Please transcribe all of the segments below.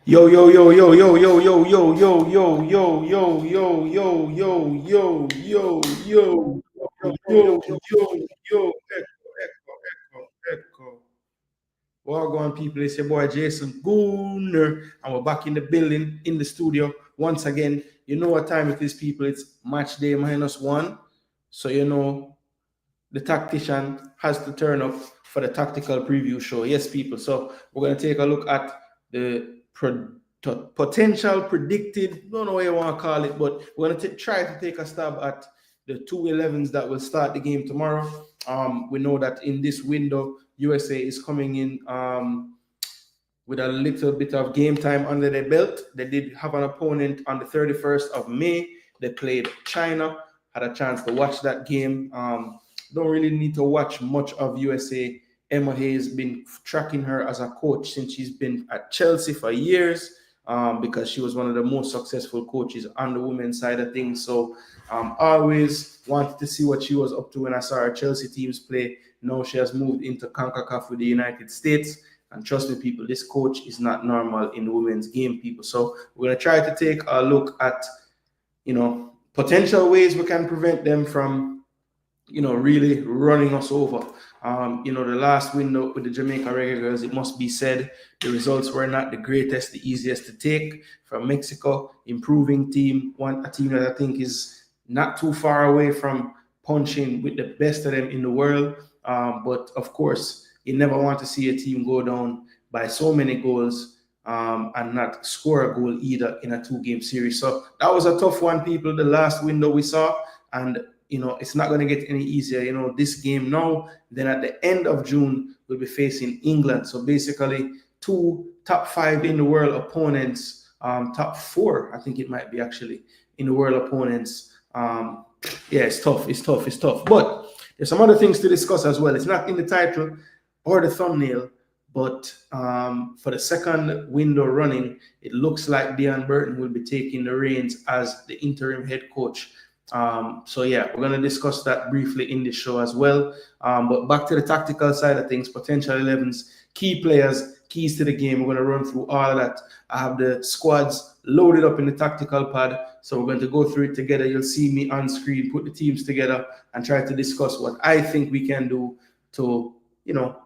Yo, yo, yo, yo, yo, yo, yo, yo, yo, yo, yo, yo, yo, yo, yo, yo, yo, yo, yo, yo, echo. Well, go on, people. It's your boy Jason Gooner, and we're back in the building, in the studio once again. You know what time it is, people? It's match day -1. So you know the tactician has to turn up for the tactical preview show. Yes, people. So we're going to take a look at the potential predicted, don't know what you want to call it, but we're going to try to take a stab at the two 11s that will start the game tomorrow. We know that in this window, USA is coming in with a little bit of game time under their belt. They did have an opponent on the 31st of May. They played China, had a chance to watch that game. Don't really need to watch much of USA. Emma Hayes been tracking her as a coach since she's been at Chelsea for years, because she was one of the most successful coaches on the women's side of things. So always wanted to see what she was up to when I saw her Chelsea teams play. Now she has moved into CONCACAF with the United States. And trust me, people, this coach is not normal in the women's game, people. So we're going to try to take a look at, potential ways we can prevent them from, really running us over. The last window with the Jamaica Reggae Girlz, it must be said, the results were not the greatest, the easiest to take from Mexico. Improving team, a team that I think is not too far away from punching with the best of them in the world. But of course, you never want to see a team go down by so many goals and not score a goal either in a two-game series. So that was a tough one, people, the last window we saw. And it's not going to get any easier. This game now, then at the end of June, we'll be facing England. So basically, two top 5 in the world opponents, top 4, I think it might be actually, in the world opponents. Yeah, it's tough. But there's some other things to discuss as well. It's not in the title or the thumbnail, but for the second window running, it looks like Dean Burton will be taking the reins as the interim head coach. So yeah, we're going to discuss that briefly in this show as well. But back to the tactical side of things, potential 11s, key players, keys to the game. We're going to run through all of that. I have the squads loaded up in the tactical pad, so we're going to go through it together. You'll see me on screen, put the teams together, and try to discuss what I think we can do to,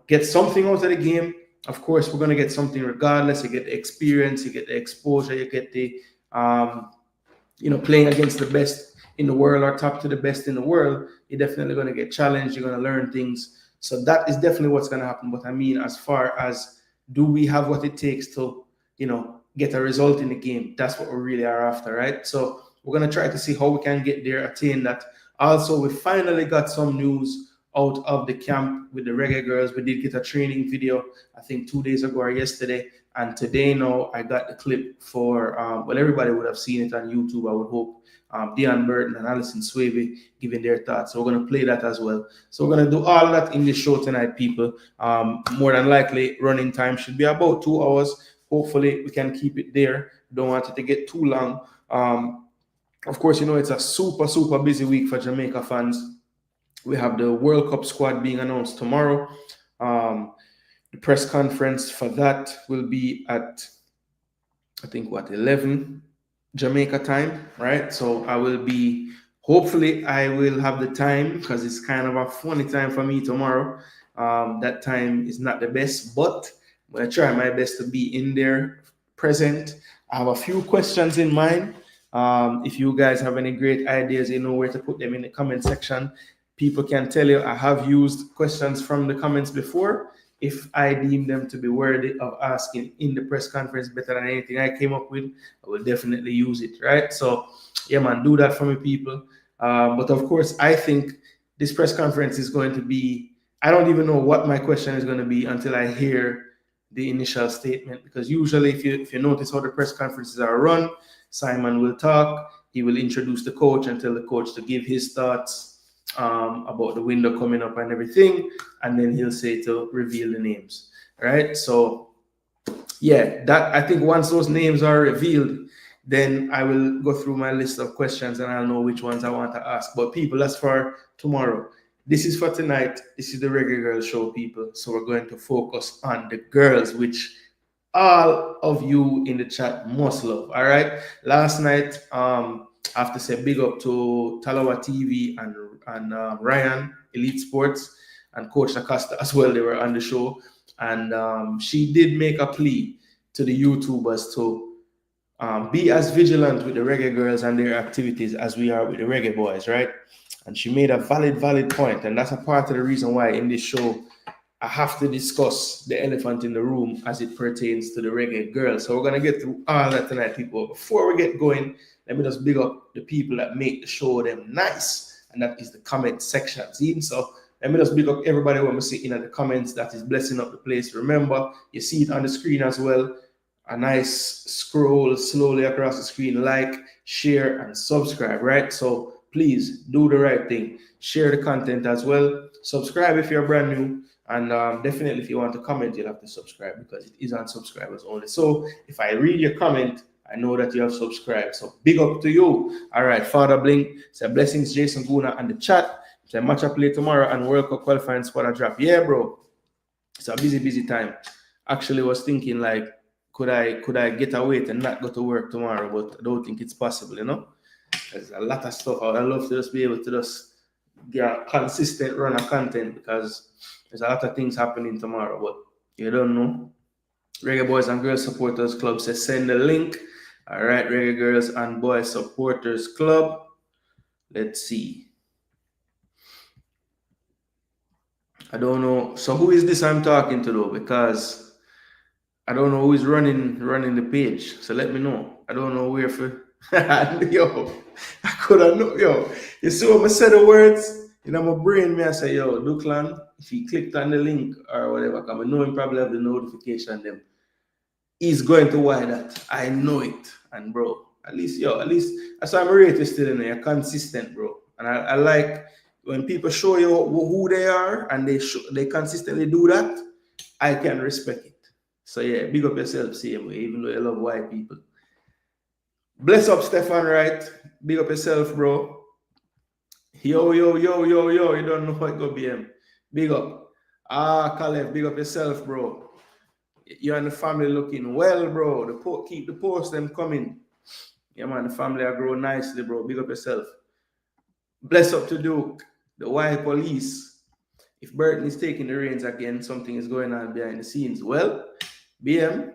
get something out of the game. Of course, we're going to get something regardless. You get the experience, you get the exposure, you get the, playing against the best in the world or top to the best in the world. You're definitely going to get challenged. You're going to learn things. So that is definitely what's going to happen. But I mean, as far as do we have what it takes to, get a result in the game? That's what we really are after, right? So we're going to try to see how we can get there, attain that. Also, we finally got some news out of the camp with the Reggae Girlz. We did get a training video, I think 2 days ago or yesterday. And today now I got the clip for, everybody would have seen it on YouTube, I would hope. Dean Burton and Alison Swaby giving their thoughts. So we're going to play that as well. So we're going to do all that in this show tonight, people. More than likely, running time should be about 2 hours. Hopefully, we can keep it there. Don't want it to get too long. Of course, it's a super, super busy week for Jamaica fans. We have the World Cup squad being announced tomorrow. The press conference for that will be at, I think, 11 Jamaica time, right? So hopefully I will have the time, because it's kind of a funny time for me tomorrow. That time is not the best, but I'm going to try my best to be in there present. I have a few questions in mind. If you guys have any great ideas, you know where to put them in the comment section. People can tell you I have used questions from the comments before. If I deem them to be worthy of asking in the press conference better than anything I came up with, I will definitely use it, right? So, yeah, man, do that for me, people. But of course, I think this press conference is going to be, I don't even know what my question is going to be until I hear the initial statement, because usually if you notice how the press conferences are run, Simon will talk, he will introduce the coach and tell the coach to give his thoughts about the window coming up and everything, and then he'll say to reveal the names, right? So yeah, that I think once those names are revealed, then I will go through my list of questions and I'll know which ones I want to ask. But people, that's for tomorrow. This is for tonight. This is the Reggae Girl show, people. So we're going to focus on the girls, which all of you in the chat, must love. All right. Last night, I have to say big up to Talawa TV and Ryan, Elite Sports, and Coach Acosta as well. They were on the show. And she did make a plea to the YouTubers to be as vigilant with the Reggae Girls and their activities as we are with the Reggae Boys, right? And she made a valid point. And that's a part of the reason why in this show, I have to discuss the elephant in the room as it pertains to the Reggae Girls. So we're going to get through all that tonight, people. Before we get going, let me just big up the people that make the show them nice. And that is the comment section. See? So let me just big up everybody when we see in the comments that is blessing up the place. Remember, you see it on the screen as well. A nice scroll slowly across the screen, like, share, and subscribe, right? So please do the right thing. Share the content as well. Subscribe if you're brand new. And definitely, if you want to comment, you'll have to subscribe because it is on subscribers only. So if I read your comment, I know that you have subscribed. So big up to you. All right, Father Blink. Say blessings, Jason Gooner, and the chat. Say match up play tomorrow and World Cup qualifying spot a drop. Yeah, bro. It's a busy time. Actually, was thinking like, could I get away and not go to work tomorrow? But I don't think it's possible, you know. There's a lot of stuff. I would love to just be able to just get a consistent run of content because there's a lot of things happening tomorrow, but you don't know. Reggae Boys and Girls Supporters Club says send the link. All right, Reggae Girls and Boys Supporters Club. Let's see. I don't know. So who is this I'm talking to though? Because I don't know who is running the page. So let me know. I don't know where for. Yo, I couldn't know. Yo, you see what I said the words? In my brain, I say, yo, Duckland, if he clicked on the link or whatever, because I know him probably have the notification them. He's going to why that. I know it. And bro, at least that's why I'm rated still in there. You're consistent, bro. And I like when people show you who they are and they consistently do that, I can respect it. So yeah, big up yourself same way, even though you love white people. Bless up Stefan, right? Big up yourself, bro. Yo, you don't know what go BM. Big up. Caleb, big up yourself, bro. You and the family looking well, bro. Keep the posts them coming. Yeah, man, the family are growing nicely, bro. Big up yourself. Bless up to Duke, the white police. If Burton is taking the reins again, something is going on behind the scenes. Well, BM,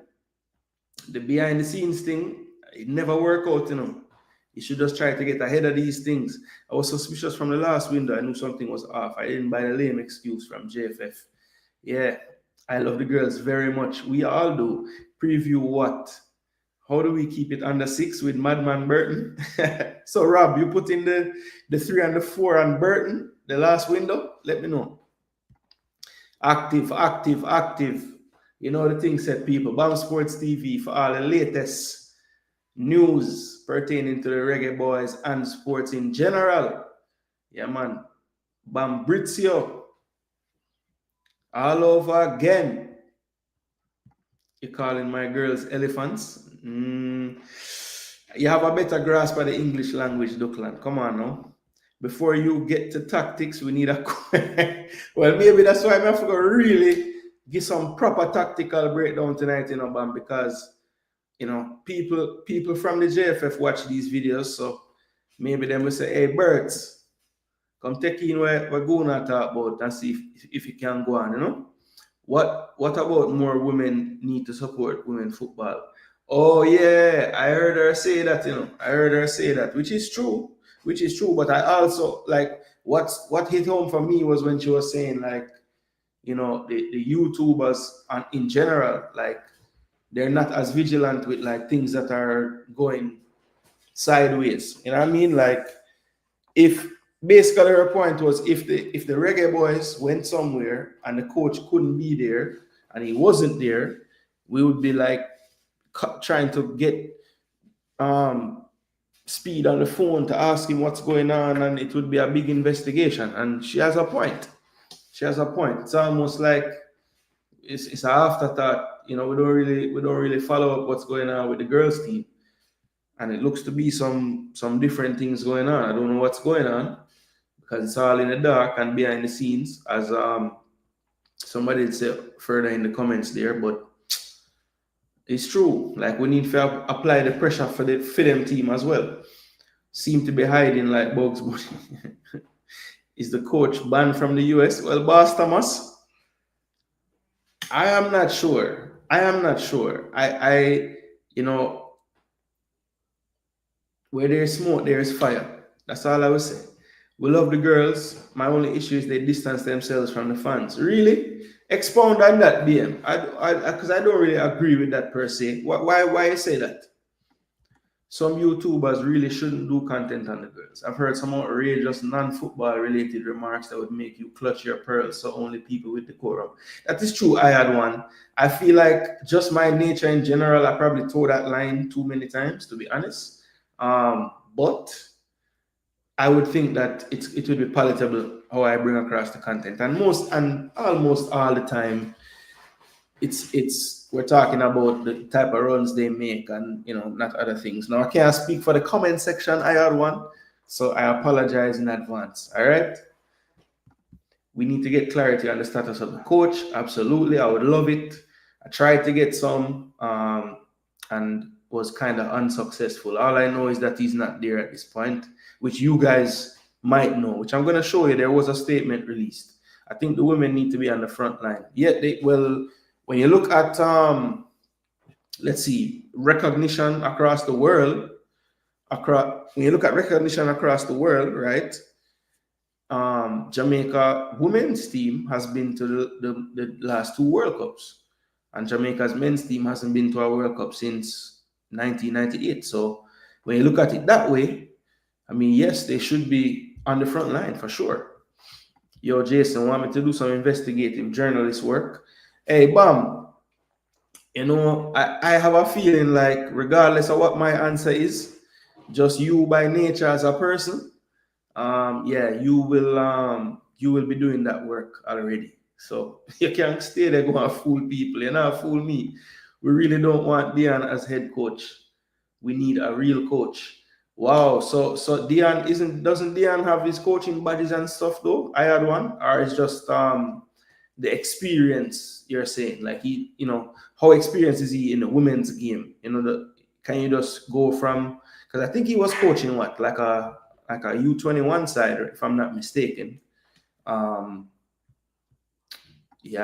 the behind the scenes thing, it never work out, you know. You should just try to get ahead of these things. I was suspicious from the last window. I knew something was off. I didn't buy the lame excuse from JFF. Yeah, I love the girls very much. We all do. Preview what? How do we keep it under 6 with Madman Burton? So, Rob, you put in the 3 and the 4 on Burton, the last window? Let me know. Active. You know the thing said, people. Bam Sports TV for all the latest news pertaining to the Reggae Boys and sports in general. Yeah, man. Bambrizio. All over again. You're calling my girls elephants. You have a better grasp of the English language, Duckland. Come on now. Before you get to tactics, we need a... Well, maybe that's why I have to really give some proper tactical breakdown tonight, you know, Bam, because you know, people from the JFF watch these videos, so maybe they will say, hey, Birds, come take in what we're going to talk about and see if it can go on, you know? What about more women need to support women football? Oh, yeah, I heard her say that, you know. Which is true. But I also, like, what hit home for me was when she was saying, like, you know, the YouTubers in general, like, they're not as vigilant with like things that are going sideways. You know what I mean? Like if basically her point was if the Reggae Boys went somewhere and the coach couldn't be there and he wasn't there, we would be like trying to get Speed on the phone to ask him what's going on, and it would be a big investigation. And she has a point. It's almost like it's an afterthought. You know, we don't really follow up what's going on with the girls team, and it looks to be some different things going on. I don't know what's going on because it's all in the dark and behind the scenes, as somebody said further in the comments there. But It's true. Like we need to apply the pressure for them team as well. Seem to be hiding like bugs, but is the coach banned from the US? Well, Boss Thomas, I am not sure. I am not sure. You know, where there's smoke, there's fire. That's all I would say. We love the girls. My only issue is they distance themselves from the fans. Really? Expound on that, BM. Because I don't really agree with that per se. Why you say that? Some YouTubers really shouldn't do content on the girls. I've heard some outrageous non-football related remarks that would make you clutch your pearls, so only people with decorum. That is true. I had one. I feel like just my nature in general, I probably told that line too many times, to be honest. But I would think that it would be palatable how I bring across the content, and almost all the time, we're talking about the type of runs they make, and not other things. Now I can't speak for the comment section. I had one, so I apologize in advance. All right. We need to get clarity on the status of the coach. Absolutely, I would love it. I tried to get some, and was kind of unsuccessful. All I know is that he's not there at this point, which you guys might know, which I'm going to show you. There was a statement released. I think the women need to be on the front line. Yet when you look at let's see, recognition across the world, right? Jamaica women's team has been to the last 2 World Cups, and Jamaica's men's team hasn't been to a World Cup since 1998. So when you look at it that way, I mean, yes, they should be on the front line for sure. Yo, Jason, want me to do some investigative journalist work? Hey, Bam, I have a feeling like regardless of what my answer is, just you by nature as a person, you will be doing that work already. So you can't stay there going to fool people. You're not fool me. We really don't want Dion as head coach. We need a real coach. Wow. So Dion doesn't Dion have his coaching badges and stuff though? I had one, or it's just the experience you're saying, like how experienced is he in the women's game? Can you just go from, because I think he was coaching like a U21 side, if I'm not mistaken. I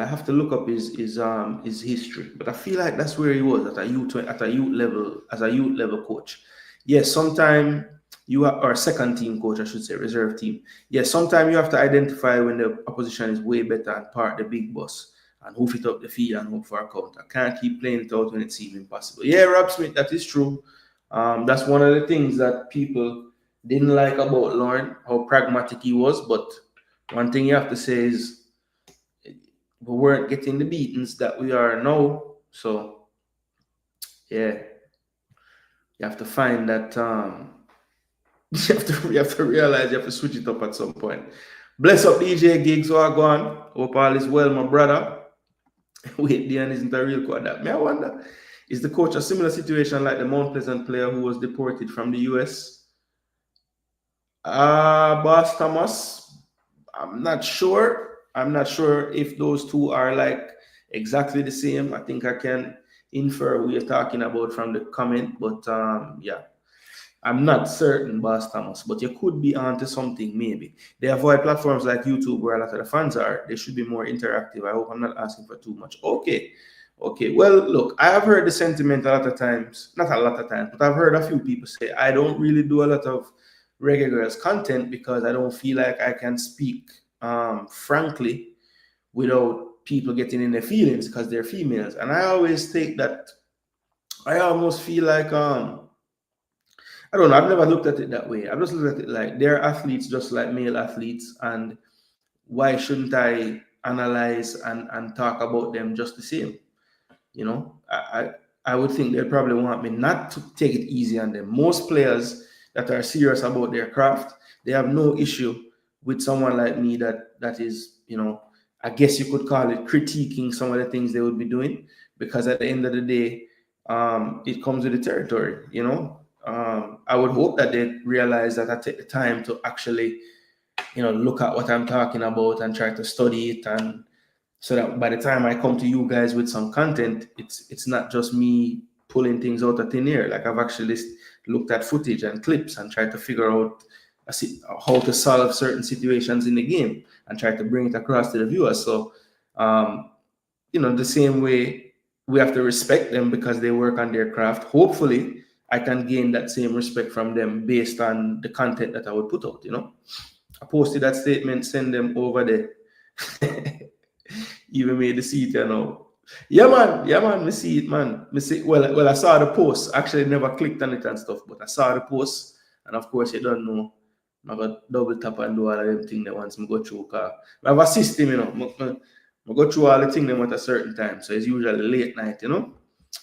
have to look up his history, but I feel like that's where he was at a youth level, as a youth level coach. Yes, sometime or second team coach, I should say, reserve team. Yes, sometimes you have to identify when the opposition is way better and park the big bus and hoof it up the field and hope for a counter. Can't keep playing it out when it's even possible. Yeah, Rob Smith, that is true. That's one of the things that people didn't like about Lauren, how pragmatic he was. But one thing you have to say is we weren't getting the beatings that we are now. So, yeah, you have to find that. You have to realize you have to switch it up at some point. Bless up DJ Gigs, so I go on. Hope all is well, my brother. Wait, Dion isn't a real quarterback. May I wonder, is the coach a similar situation like the Mount Pleasant player who was deported from the US? Boss Thomas, I'm not sure. I'm not sure if those two are like exactly the same. I think I can infer what you're talking about from the comment, but yeah. I'm not certain, Boss Thomas, but you could be onto something maybe. They avoid platforms like YouTube where a lot of the fans are. They should be more interactive. I hope I'm not asking for too much. Okay. Well, look, I have heard the sentiment a lot of times. Not a lot of times, but I've heard a few people say, I don't really do a lot of Reggae Girlz content because I don't feel like I can speak frankly without people getting in their feelings because they're females. And I always take that, I almost feel like I don't know. I've never looked at it that way. I've just looked at it like they're athletes just like male athletes, and why shouldn't I analyze and talk about them just the same? I would think they'd probably want me not to take it easy on them. Most players that are serious about their craft, they have no issue with someone like me that is, I guess you could call it critiquing some of the things they would be doing, because at the end of the day, it comes with the territory, I would hope that they realize that I take the time to actually, look at what I'm talking about and try to study it and, so that by the time I come to you guys with some content, it's not just me pulling things out of thin air. Like I've actually looked at footage and clips and tried to figure out how to solve certain situations in the game and try to bring it across to the viewers. So, the same way we have to respect them because they work on their craft. Hopefully, I can gain that same respect from them based on the content that I would put out. I posted that statement, send them over there. Even made the seat, Yeah, man, me see it, man. Me see, well, I saw the post. Actually, never clicked on it and stuff, but I saw the post, and of course, you don't know. I got double tap and do all of them things that once me go through. I have a system, I go through all the things them at a certain time, so it's usually late night,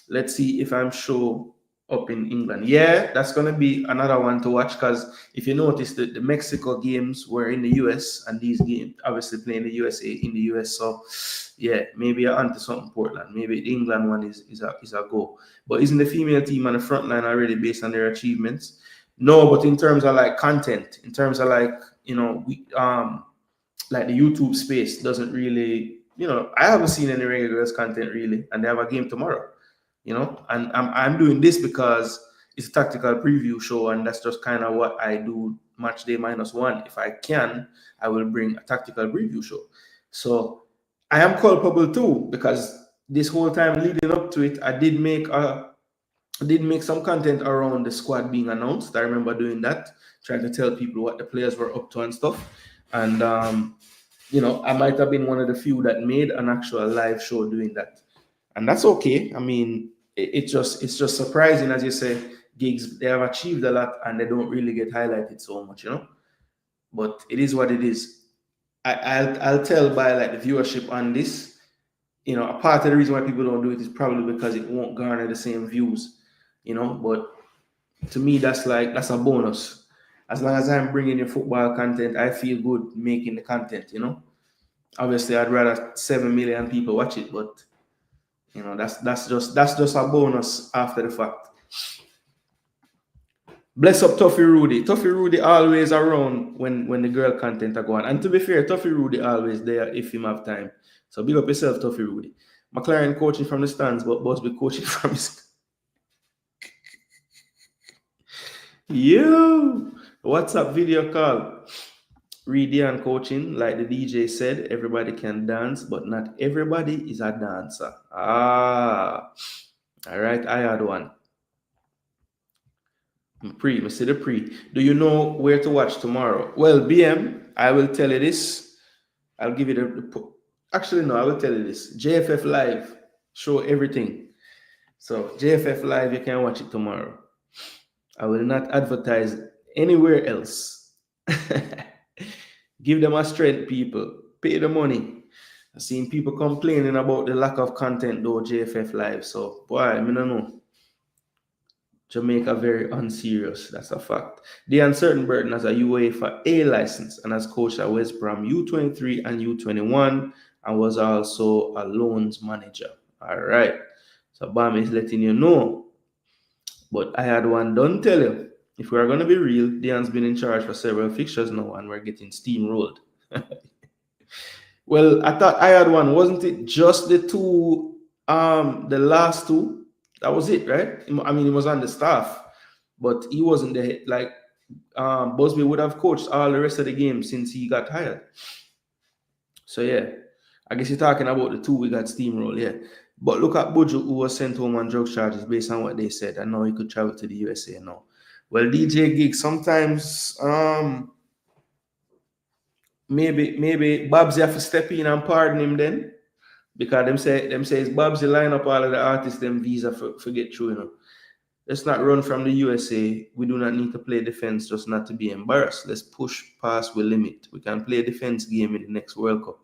Let's see if I'm show up in England. Yeah, that's gonna be another one to watch because if you notice the Mexico games were in the US and these games obviously playing the USA in the US. So yeah, maybe you're onto something Portland. Maybe the England one is a go. But isn't the female team on the front line already based on their achievements? No, but in terms of like content, in terms of like, we like the YouTube space doesn't really, I haven't seen any Reggae Girlz content really, and they have a game tomorrow. And I'm doing this because it's a tactical preview show, and that's just kind of what I do match day -1. If I can, I will bring a tactical preview show. So I am culpable too, because this whole time leading up to it, I did make some content around the squad being announced. I remember doing that, trying to tell people what the players were up to and stuff. And I might have been one of the few that made an actual live show doing that. And that's okay. I mean, it's just surprising, as you say, gigs, they have achieved a lot and they don't really get highlighted so much, But it is what it is. I'll tell by like the viewership on this, a part of the reason why people don't do it is probably because it won't garner the same views, But to me, that's a bonus. As long as I'm bringing you football content, I feel good making the content, Obviously, I'd rather 7 million people watch it, but that's just a bonus after the fact. Bless up Tuffy Rudy. Tuffy Rudy always around when the girl content are going. And to be fair, Tuffy Rudy always there if him have time. So big up yourself, Tuffy Rudy. McLaren coaching from the stands, but Boss be coaching from his. Yo, WhatsApp video call. Redian coaching, like the DJ said, everybody can dance, but not everybody is a dancer. All right, I had one. Me see the pre. Do you know where to watch tomorrow? Well, BM, I will tell you this. I'll give you actually, no, I will tell you this. JFF Live, show everything. So JFF Live, you can watch it tomorrow. I will not advertise anywhere else. Give them a strength, people. Pay the money. I've seen people complaining about the lack of content, though, JFF Live. So, boy, I don't know. Jamaica very unserious. That's a fact. The Uncertain Burden has a UEFA A license and has coached at West Brom U23 and U21 and was also a loans manager. All right. So, Bam is letting you know. But I had one done tell you. If we're going to be real, Dean's been in charge for several fixtures now and we're getting steamrolled. Well, I thought I had one. Wasn't it just the two, the last two? That was it, right? I mean, he was on the staff, but he wasn't the like Busby would have coached all the rest of the games since he got hired. So yeah, I guess you're talking about the two we got steamrolled, yeah. But look at Buju, who was sent home on drug charges based on what they said. I know he could travel to the USA now. Well, DJ Gig, sometimes maybe Babsy have to step in and pardon him then. Because them say it's Babsy line up all of the artists, them visa for get through, Let's not run from the USA. We do not need to play defense just not to be embarrassed. Let's push past we limit. We can play a defense game in the next World Cup.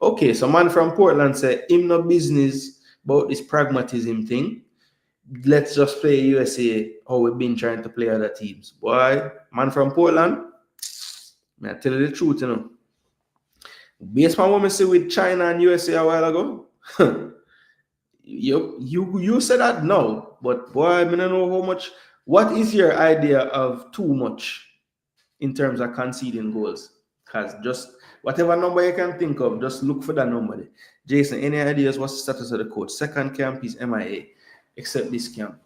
Okay, so man from Portland said, him no business about this pragmatism thing. Let's just play USA how we've been trying to play other teams. Boy, man from Portland, I tell you the truth, Based on what I see with China and USA a while ago, you said that no, but boy, I don't know how much. What is your idea of too much in terms of conceding goals? Because just whatever number you can think of, just look for that number there. Jason, any ideas what's the status of the coach? Second camp is MIA, except this camp.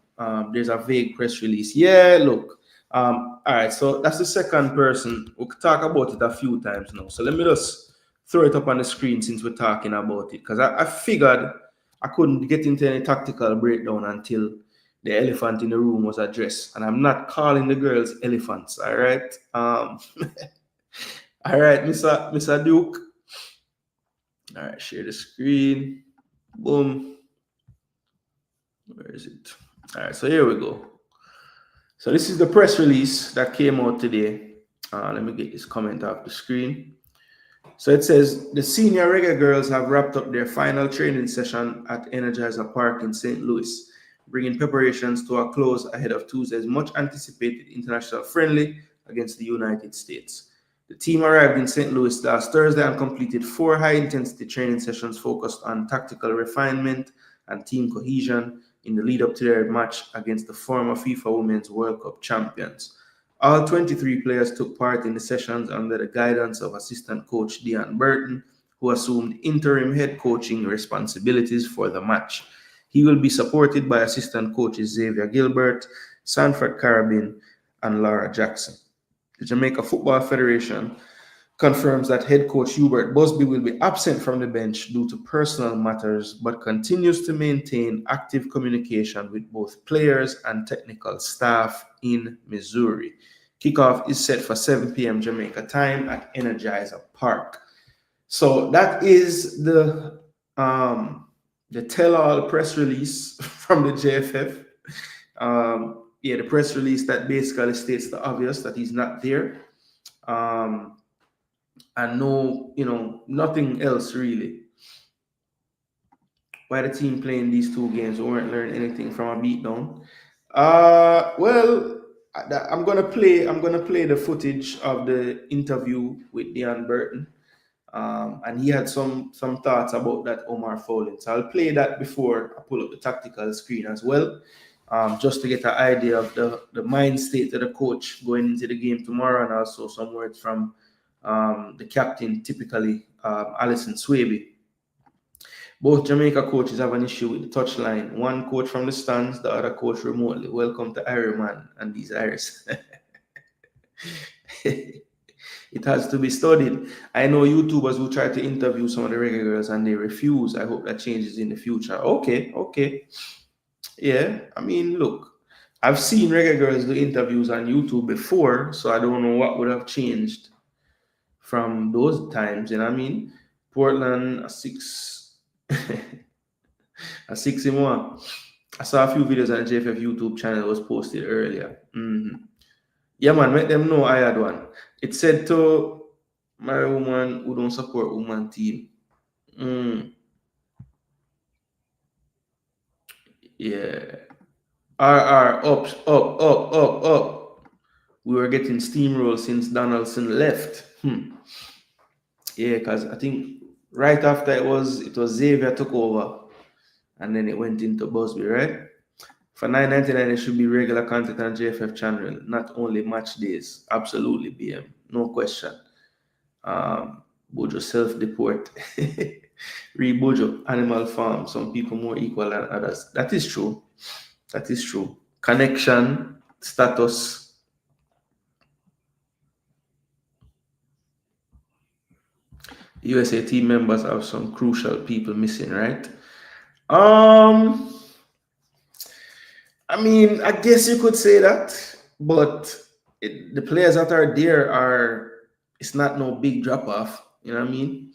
There's a vague press release. Yeah, look. All right, so that's the second person. We'll talk about it a few times now. So let me just throw it up on the screen since we're talking about it. Because I figured I couldn't get into any tactical breakdown until the elephant in the room was addressed. And I'm not calling the girls elephants, all right? All right, Mr. Duke. All right, share the screen. Boom. Where is it? All right, so here we go. So this is the press release that came out today. Let me get this comment off the screen. So it says, the senior Reggae Girlz have wrapped up their final training session at Energizer Park in St. Louis, bringing preparations to a close ahead of Tuesday's much anticipated international friendly against the United States. The team arrived in St. Louis last Thursday and completed 4 high-intensity training sessions focused on tactical refinement and team cohesion in the lead-up to their match against the former FIFA Women's World Cup champions. All 23 players took part in the sessions under the guidance of assistant coach Dean Burton, who assumed interim head coaching responsibilities for the match. He will be supported by assistant coaches Xavier Gilbert, Sanford Carabin, and Laura Jackson. The Jamaica Football Federation confirms that head coach Hubert Busby will be absent from the bench due to personal matters, but continues to maintain active communication with both players and technical staff in Missouri. Kickoff is set for 7 p.m. Jamaica time at Energizer Park. So that is the tell-all press release from the JFF. The press release that basically states the obvious, that he's not there. And no, nothing else really. Why the team playing these 2 games? We weren't learning anything from a beatdown. Well, I'm gonna play the footage of the interview with Dean Burton, and he had some thoughts about that Omar fouling. So I'll play that before I pull up the tactical screen as well, just to get an idea of the mind state of the coach going into the game tomorrow, and also some words from the captain, typically Alison Swaby. Both Jamaica coaches have an issue with the touchline. One coach from the stands, the other coach remotely. Welcome to Ironman and these Iris. It has to be studied. I know YouTubers who try to interview some of the Reggae Girls and they refuse. I hope that changes in the future. Okay. Yeah, I mean, look, I've seen Reggae Girls do interviews on YouTube before, so I don't know what would have changed from those times. You know what I mean? Portland, a 6 in 1. I saw a few videos on the JFF YouTube channel was posted earlier. Yeah, man, make them know I had one. It said to marry a woman who don't support woman team. Yeah. Up. We were getting steamrolled since Donaldson left. Yeah, because I think right after it was Xavier took over, and then it went into Busby, right? For $9.99, it should be regular content on JFF channel, not only match days. Absolutely, BM, no question. Bojo self-deport. Read Bojo, Animal Farm. Some people more equal than others. That is true. Connection, status. USA team members have some crucial people missing, right? I mean, I guess you could say that, but the players that are there it's not no big drop off. You know what I mean?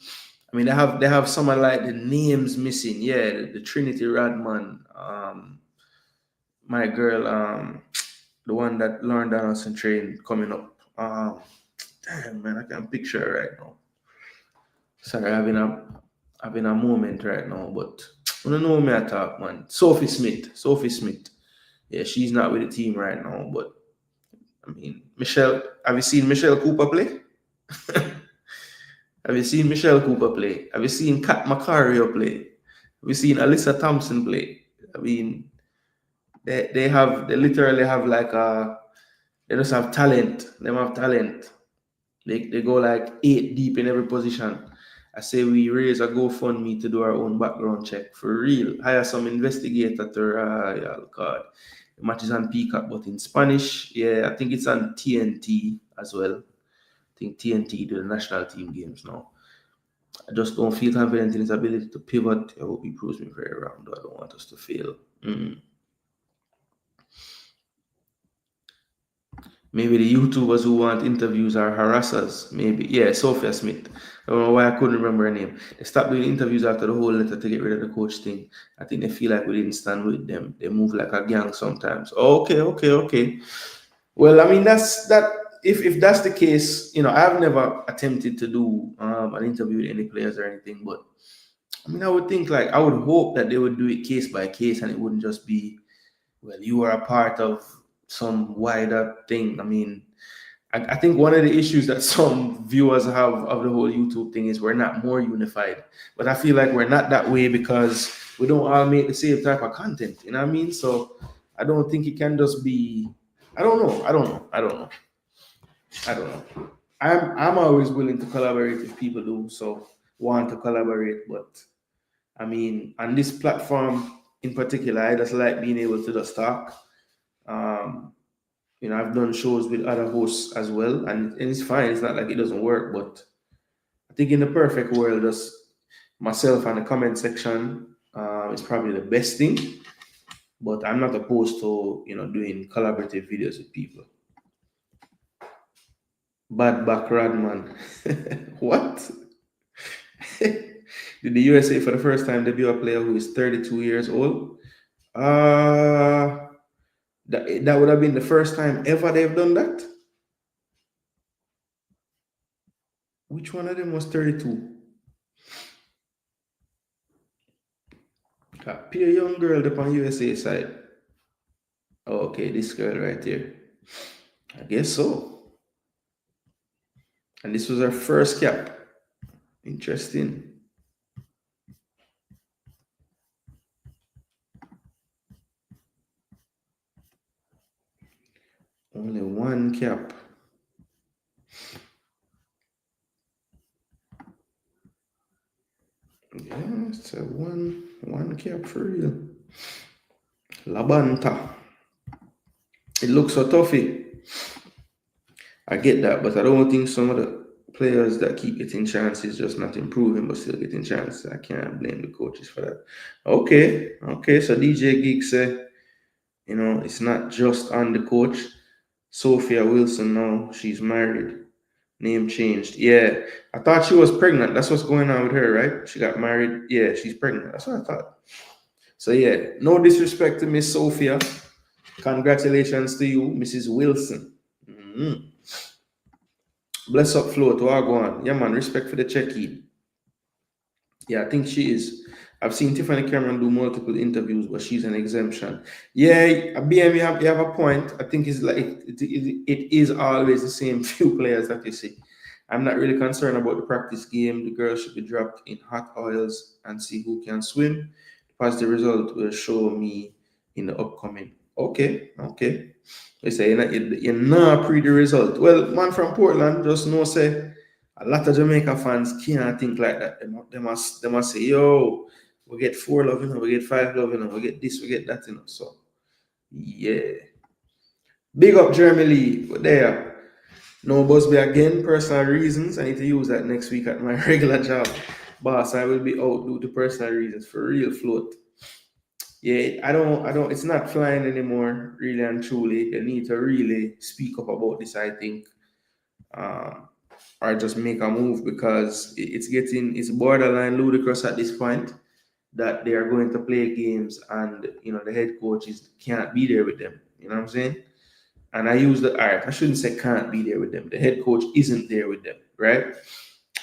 I mean, they have some of like the names missing. Yeah, the Trinity Rodman, my girl, the one that Lauren Donaldson trained coming up. Damn man, I can't picture her right now. Sorry, having a moment right now, but I don't know me I talk, man. Sophie Smith. Yeah, she's not with the team right now, but I mean, Michelle, have you seen Michelle Cooper play? Have you seen Michelle Cooper play? Have you seen Kat Macario play? Have you seen Alyssa Thompson play? I mean, they literally have like they just have talent. They have talent. They go like 8 deep in every position. I say we raise a GoFundMe to do our own background check for real. Hire some investigator to God. The match is on Peacock, but in Spanish, yeah, I think it's on TNT as well. I think TNT do the national team games now. I just don't feel confident in his ability to pivot. I hope he proves me very wrong, though. I don't want us to fail. Maybe the YouTubers who want interviews are harassers. Maybe. Yeah, Sophia Smith. I don't know why I couldn't remember her name. They stopped doing interviews after the whole letter to get rid of the coach thing. I think they feel like we didn't stand with them. They move like a gang sometimes. Okay. Well, I mean, that's that. If that's the case, I've never attempted to do an interview with any players or anything, but I mean, I would think like I would hope that they would do it case by case and it wouldn't just be, well, you are a part of some wider thing. I mean, I think one of the issues that some viewers have of the whole YouTube thing is we're not more unified. But I feel like we're not that way because we don't all make the same type of content. You know what I mean? So I don't think it can just be. I don't know. I'm always willing to collaborate if people do so want to collaborate, but I mean, on this platform in particular, I just like being able to just talk. Um, I've done shows with other hosts as well, and it's fine. It's not like it doesn't work, but I think in the perfect world, just myself and the comment section is probably the best thing. But I'm not opposed to doing collaborative videos with people. Bad back Radman. What? Did the USA for the first time debut a player who is 32 years old? That would have been the first time ever they've done that. Which one of them was 32? Appear young girl up on USA side. Oh, okay, this girl right here. I guess so. And this was her first cap. Interesting. Only one cap. Yeah, it's a one cap for real. Labanta. It looks so toughy. I get that, but I don't think some of the players that keep getting chances just not improving but still getting chances. I can't blame the coaches for that. Okay. So DJ Geek said, it's not just on the coach. Sophia Wilson now, she's married. Name changed. Yeah. I thought she was pregnant. That's what's going on with her, right? She got married. Yeah, she's pregnant. That's what I thought. So yeah, no disrespect to Miss Sophia. Congratulations to you, Mrs. Wilson. Bless up flow to Agwan. Yeah, man, respect for the check-in. Yeah, I think she is. I've seen Tiffany Cameron do multiple interviews, but she's an exemption. Yeah, BM, you have a point. I think it's like it is always the same few players that you see. I'm not really concerned about the practice game. The girls should be dropped in hot oils and see who can swim. The positive result will show me in the upcoming. Okay. They say you're not pre the result. Well, man from Portland just know say a lot of Jamaica fans can't think like that. They must say, yo, we get 4 love, we get 5 love, we get this, we get that, So yeah. Big up Jeremy Lee. But there. No Busby again, personal reasons. I need to use that next week at my regular job. Boss, I will be out due to personal reasons for real float. Yeah, I don't it's not flying anymore, really and truly. You need to really speak up about this, I think. Or just make a move because it's borderline ludicrous at this point that they are going to play games and the head coaches can't be there with them. You know what I'm saying? And I use I shouldn't say can't be there with them. The head coach isn't there with them, right?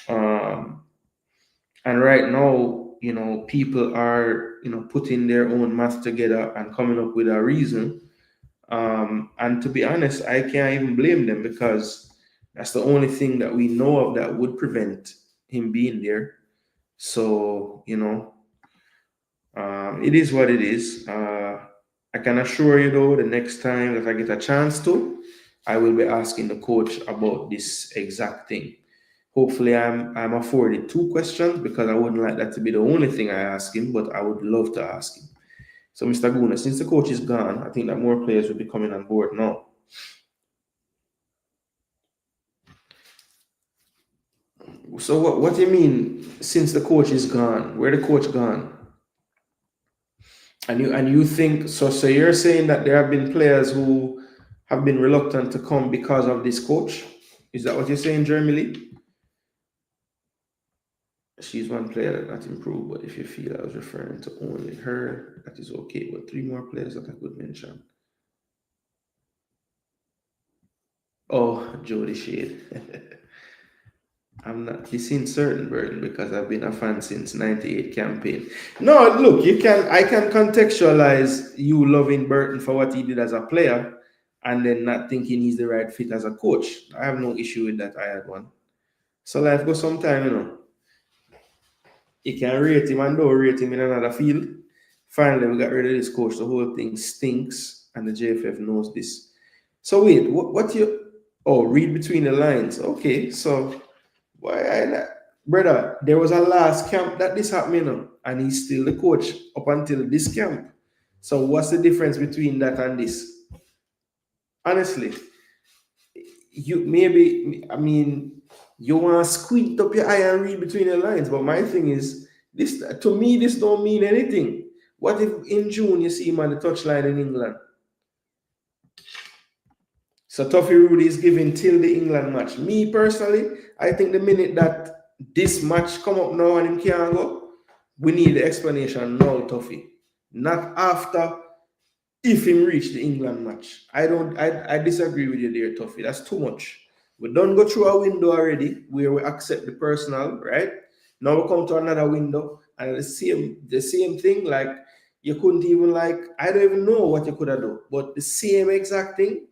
And right now, people are, putting their own math together and coming up with a reason. And to be honest, I can't even blame them because that's the only thing that we know of that would prevent him being there. So, it is what it is. I can assure you, though, the next time that I get a chance to, I will be asking the coach about this exact thing. Hopefully, I'm afforded 2 questions because I wouldn't like that to be the only thing I ask him, but I would love to ask him. So, Mr. Gooner, since the coach is gone, I think that more players will be coming on board now. So, what do you mean since the coach is gone? Where the coach gone? And you think so? So you're saying that there have been players who have been reluctant to come because of this coach? Is that what you're saying, Jeremy Lee? She's one player that not improved, but if you feel I was referring to only her, that is okay. But 3 more players that I could mention. Oh, Jody Shade. I'm not dissing certain Burton because I've been a fan since '98 campaign. No, look, I can contextualize you loving Burton for what he did as a player and then not thinking he's the right fit as a coach. I have no issue with that. I had one. So life goes sometime, You can rate him and don't rate him in another field. Finally, we got rid of this coach. The whole thing stinks, and the JFF knows this. So wait, what you? Oh, read between the lines. Okay, so brother, there was a last camp that this happened, and he's still the coach up until this camp. So what's the difference between that and this? Honestly, you want to squint up your eye and read between the lines, but my thing is this. To me, this don't mean anything. What if in June you see him on the touchline in England? So Tuffy Rudy is given till the England match. Me personally, I think the minute that this match come up now and him can't go, we need the explanation now, Tuffy. Not after if him reach the England match. I disagree with you there, Tuffy. That's too much. We don't go through a window already where we accept the personal, right? Now we come to another window and the same thing, like you couldn't even I don't even know what you could have done, but the same exact thing.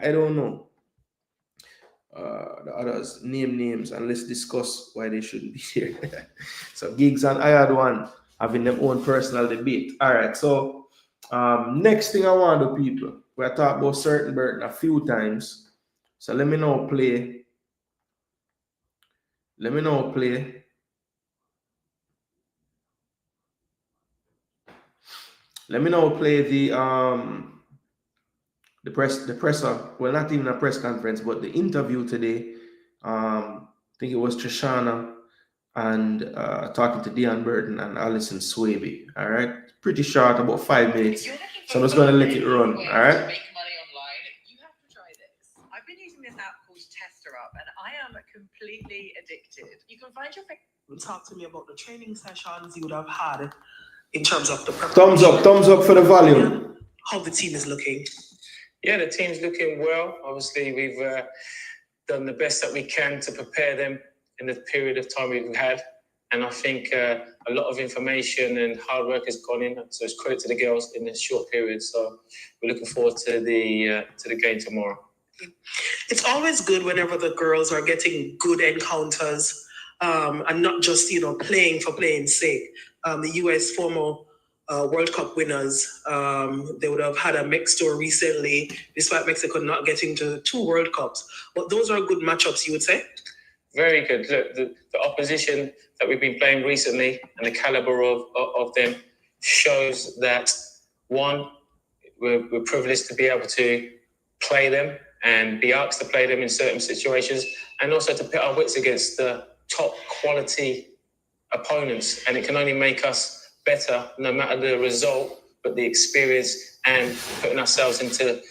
I don't know. The others name names and let's discuss why they shouldn't be here. So Gigs and I had one having their own personal debate. All right. So next thing I want to people, we are talking about certain Burton a few times. So let me now play. Let me now play. Let me now play the presser, well, not even a press conference, but the interview today. I think it was Trishana and talking to Dion Burton and Alison Swaby. All right, pretty short, about 5 minutes. So I'm just going to let it run. All right. Make money online. You have to try this. I've been using this app called Tester Up, and I am completely addicted. You can find your. Talk to me about the training sessions you would have had in terms of the preparation. Thumbs up for the volume. How the team is looking. Yeah, the team's looking well. Obviously, we've done the best that we can to prepare them in the period of time we've had. And I think a lot of information and hard work has gone in. So it's credit to the girls in this short period. So we're looking forward to the game tomorrow. It's always good whenever the girls are getting good encounters and not just, playing for playing's sake. The US former World Cup winners, they would have had a mixed tour recently, despite Mexico not getting to 2 World Cups. But those are good matchups, you would say? Very good. Look, the opposition that we've been playing recently and the caliber of them shows that, one, we're privileged to be able to play them and be asked to play them in certain situations, and also to pit our wits against the top quality opponents. And it can only make us better, no matter the result, but the experience and putting ourselves into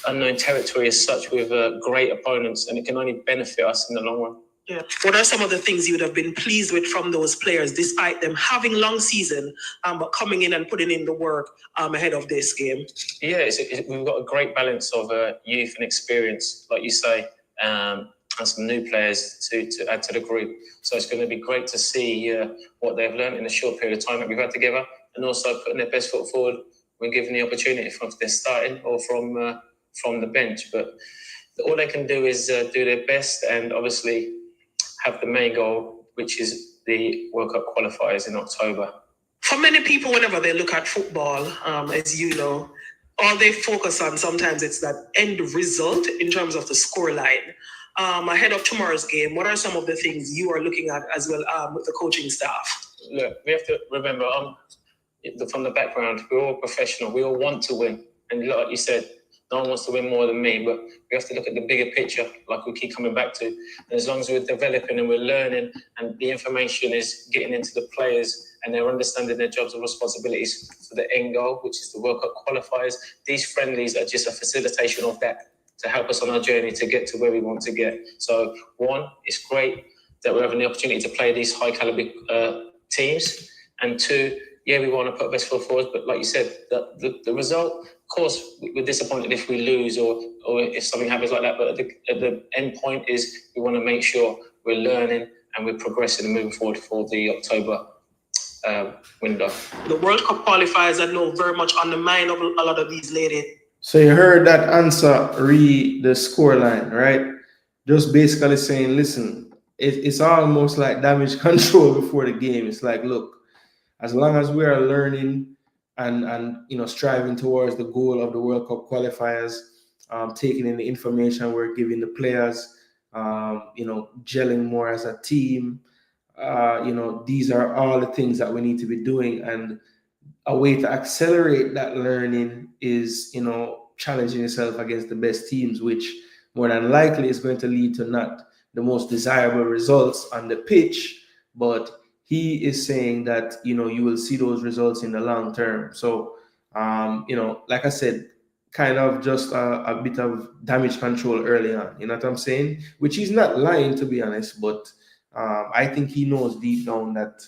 unknown territory as such with great opponents, and it can only benefit us in the long run. Yeah. What are some of the things you would have been pleased with from those players, despite them having long season, but coming in and putting in the work ahead of this game? Yeah, we've got a great balance of youth and experience, like you say, and some new players to add to the group. So it's going to be great to see what they've learned in the short period of time that we've had together, and also putting their best foot forward when given the opportunity from their starting or from the bench. But all they can do is do their best, and obviously have the main goal, which is the World Cup qualifiers in October. For many people, whenever they look at football, as you know, all they focus on sometimes it's that end result in terms of the score line. Ahead of tomorrow's game, what are some of the things you are looking at as well with the coaching staff? Look, we have to remember, from the background, we're all professional. We all want to win. And like you said, no one wants to win more than me, but we have to look at the bigger picture, like we keep coming back to. And as long as we're developing and we're learning and the information is getting into the players and they're understanding their jobs and responsibilities for the end goal, which is the World Cup qualifiers, these friendlies are just a facilitation of that to help us on our journey to get to where we want to get. So one, it's great that we're having the opportunity to play these high caliber teams. And two, yeah, we want to put best foot forward, but like you said, the result, of course, we're disappointed if we lose or if something happens like that. But at the end point is we want to make sure we're learning and we're progressing and moving forward for the October window. The World Cup qualifiers are now very much on the mind of a lot of these ladies. So you heard that answer, read the scoreline, right? Just basically saying, listen, it's almost like damage control before the game. It's like, look, as long as we are learning and striving towards the goal of the World Cup qualifiers, taking in the information we're giving the players, gelling more as a team, these are all the things that we need to be doing. And a way to accelerate that learning is, challenging yourself against the best teams, which more than likely is going to lead to not the most desirable results on the pitch, but he is saying that, you will see those results in the long term. So, like I said, kind of just a bit of damage control early on, you know what I'm saying? Which he's not lying, to be honest, but I think he knows deep down that,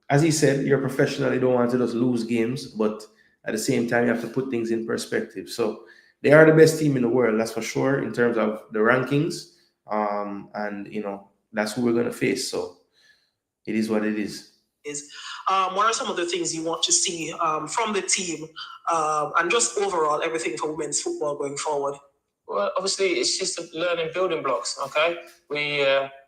as he said, you're professional, you don't want to just lose games, but at the same time, you have to put things in perspective. So they are the best team in the world, that's for sure, in terms of the rankings. And that's who we're going to face. So it is what it is. What are some of the things you want to see from the team and just overall everything for women's football going forward? Well, obviously, it's just learning building blocks, okay? We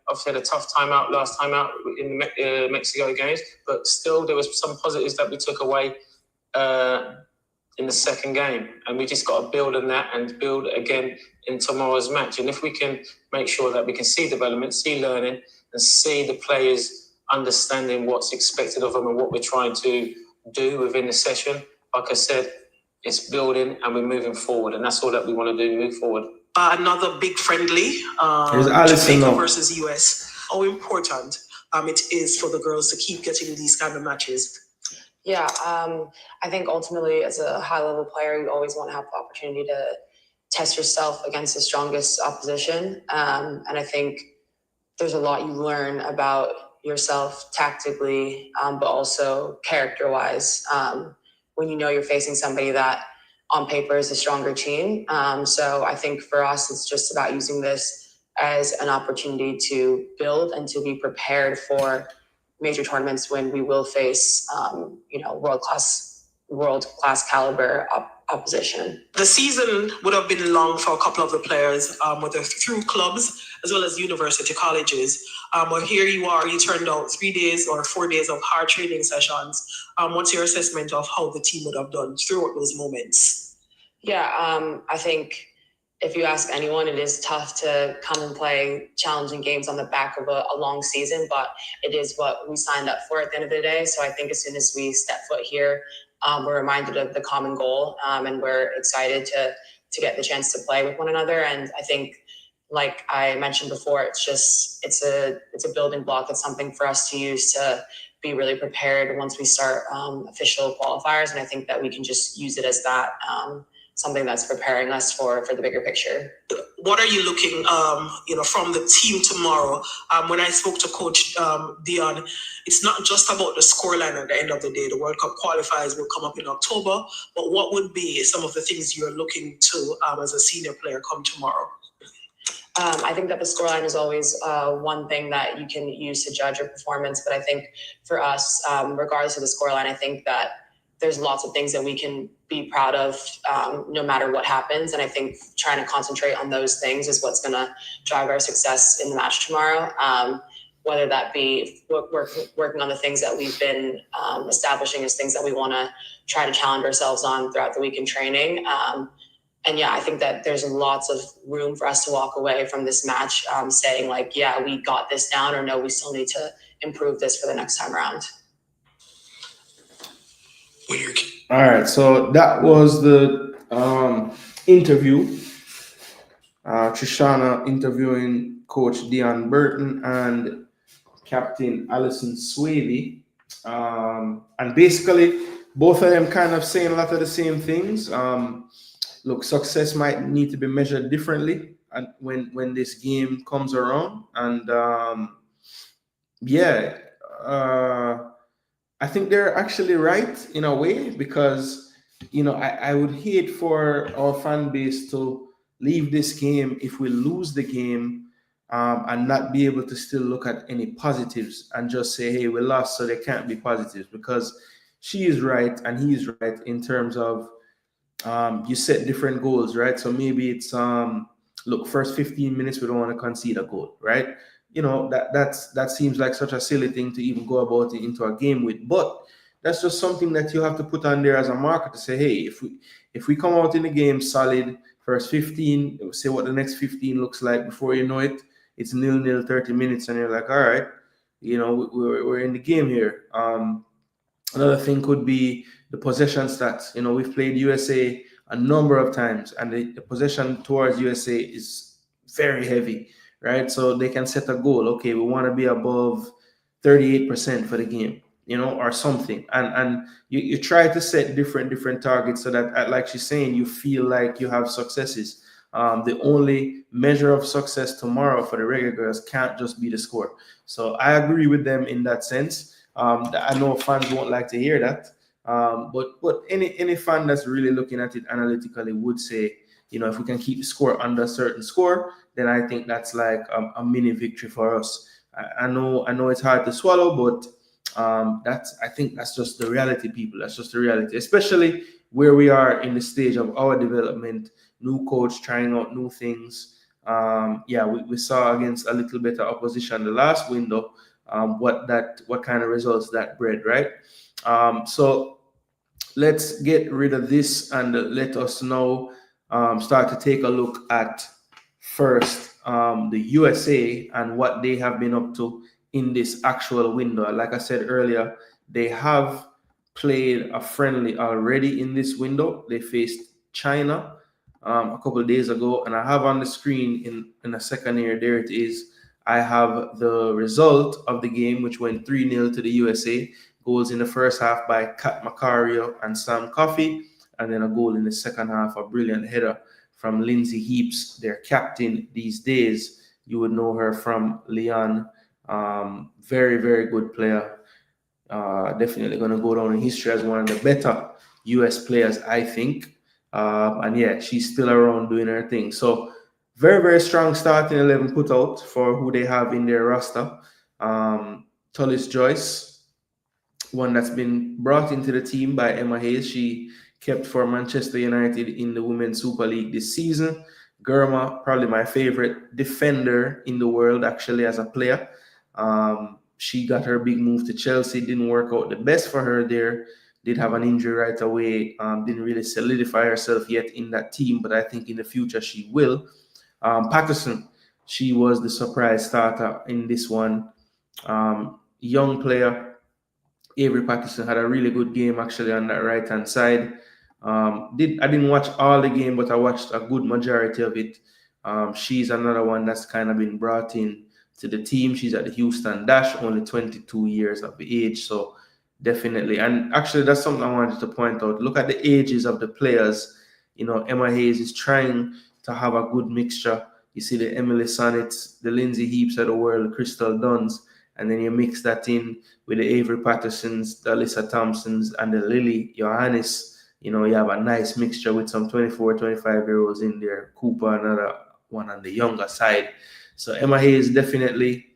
obviously had a tough time out last time out in the Mexico games, but still there was some positives that we took away in the second game. And we just got to build on that and build again in tomorrow's match. And if we can make sure that we can see development, see learning, and see the players understanding what's expected of them and what we're trying to do within the session, like I said, it's building and we're moving forward, and that's all that we want to do, move forward. Another big friendly, Jamaica versus US. How important it is for the girls to keep getting these kind of matches? Yeah, I think ultimately as a high-level player, you always want to have the opportunity to test yourself against the strongest opposition. And I think there's a lot you learn about yourself tactically, but also character-wise, when you know you're facing somebody that on paper is a stronger team. So I think for us, it's just about using this as an opportunity to build and to be prepared for major tournaments when we will face, world-class caliber opposition. The season would have been long for a couple of the players, whether through clubs as well as university colleges. But here you are, you turned out 3 days or 4 days of hard training sessions. What's your assessment of how the team would have done throughout those moments? Yeah, I think if you ask anyone, it is tough to come and play challenging games on the back of a long season, but it is what we signed up for at the end of the day. So I think as soon as we step foot here, we're reminded of the common goal, and we're excited to get the chance to play with one another. And I think, like I mentioned before, it's a building block. It's something for us to use to be really prepared once we start official qualifiers. And I think that we can just use it as that, something that's preparing us for the bigger picture. What are you looking, from the team tomorrow? When I spoke to Coach Dion, it's not just about the scoreline at the end of the day. The World Cup qualifiers will come up in October, but what would be some of the things you're looking to as a senior player come tomorrow? I think that the scoreline is always one thing that you can use to judge your performance. But I think for us, regardless of the scoreline, I think that there's lots of things that we can be proud of no matter what happens. And I think trying to concentrate on those things is what's going to drive our success in the match tomorrow. whether that be working on the things that we've been establishing as things that we want to try to challenge ourselves on throughout the week in training. And yeah, I think that there's lots of room for us to walk away from this match saying like, yeah, we got this down, or no, we still need to improve this for the next time around. All right, so that was the interview. Trishana interviewing Coach Dion Burton and Captain Alison Swavey. And basically, both of them kind of saying a lot of the same things. Look, success might need to be measured differently and when this game comes around. And I think they're actually right in a way, because I would hate for our fan base to leave this game if we lose the game and not be able to still look at any positives and just say, hey, we lost, so there can't be positives, because she is right and he is right in terms of you set different goals, right? So maybe it's look, first 15 minutes we don't want to concede a goal, right? That seems like such a silly thing to even go about it into a game with, but that's just something that you have to put on there as a marker to say, hey, if we come out in the game solid, first 15, say what the next 15 looks like. Before you know it, it's 0-0 30 minutes, and you're like, all right, we're in the game here. Another thing could be the possession stats. We've played USA a number of times, and the possession towards USA is very heavy, right? So they can set a goal. Okay, we want to be above 38% for the game, or something. And you try to set different targets so that, like she's saying, you feel like you have successes. The only measure of success tomorrow for the Reggae Girlz can't just be the score. So I agree with them in that sense. I know fans won't like to hear that. But any fan that's really looking at it analytically would say, if we can keep the score under a certain score, then I think that's like a mini victory for us. I know it's hard to swallow, but I think that's just the reality, people. That's just the reality, especially where we are in the stage of our development, new coach trying out new things. We saw against a little better opposition the last window, what kind of results that bred, right? So let's get rid of this and let us now start to take a look at first the USA and what they have been up to in this actual window. Like I said earlier, they have played a friendly already in this window. They faced China a couple of days ago, and I have on the screen in a second here, there it is. I have the result of the game, which went 3-0 to the USA. Goals in the first half by Kat Macario and Sam Coffey, and then a goal in the second half, a brilliant header from Lindsay Heaps, their captain these days. You would know her from Lyon. Very, very good player. Definitely going to go down in history as one of the better US players, I think. And yeah, she's still around doing her thing. So very, very strong starting 11 put out for who they have in their roster. Tullis Joyce, one that's been brought into the team by Emma Hayes. She kept for Manchester United in the Women's Super League this season. Germa, probably my favorite defender in the world, actually, as a player. She got her big move to Chelsea. Didn't work out the best for her there. Did have an injury right away. Didn't really solidify herself yet in that team, but I think in the future she will. Patterson, she was the surprise starter in this one. Young player. Avery Patterson had a really good game actually on that right-hand side. I didn't watch all the game, but I watched a good majority of it. She's another one that's kind of been brought in to the team. She's at the Houston Dash, only 22 years of age, so definitely. And actually, that's something I wanted to point out. Look at the ages of the players. Emma Hayes is trying to have a good mixture. You see the Emily Sonnets, the Lindsay Heaps of the world, the Crystal Dunns, and then you mix that in with the Avery Pattersons, the Alyssa Thompsons, and the Lily Johannes. You have a nice mixture with some 24, 25-year-olds in there. Cooper, another one on the younger side. So Emma Hayes definitely,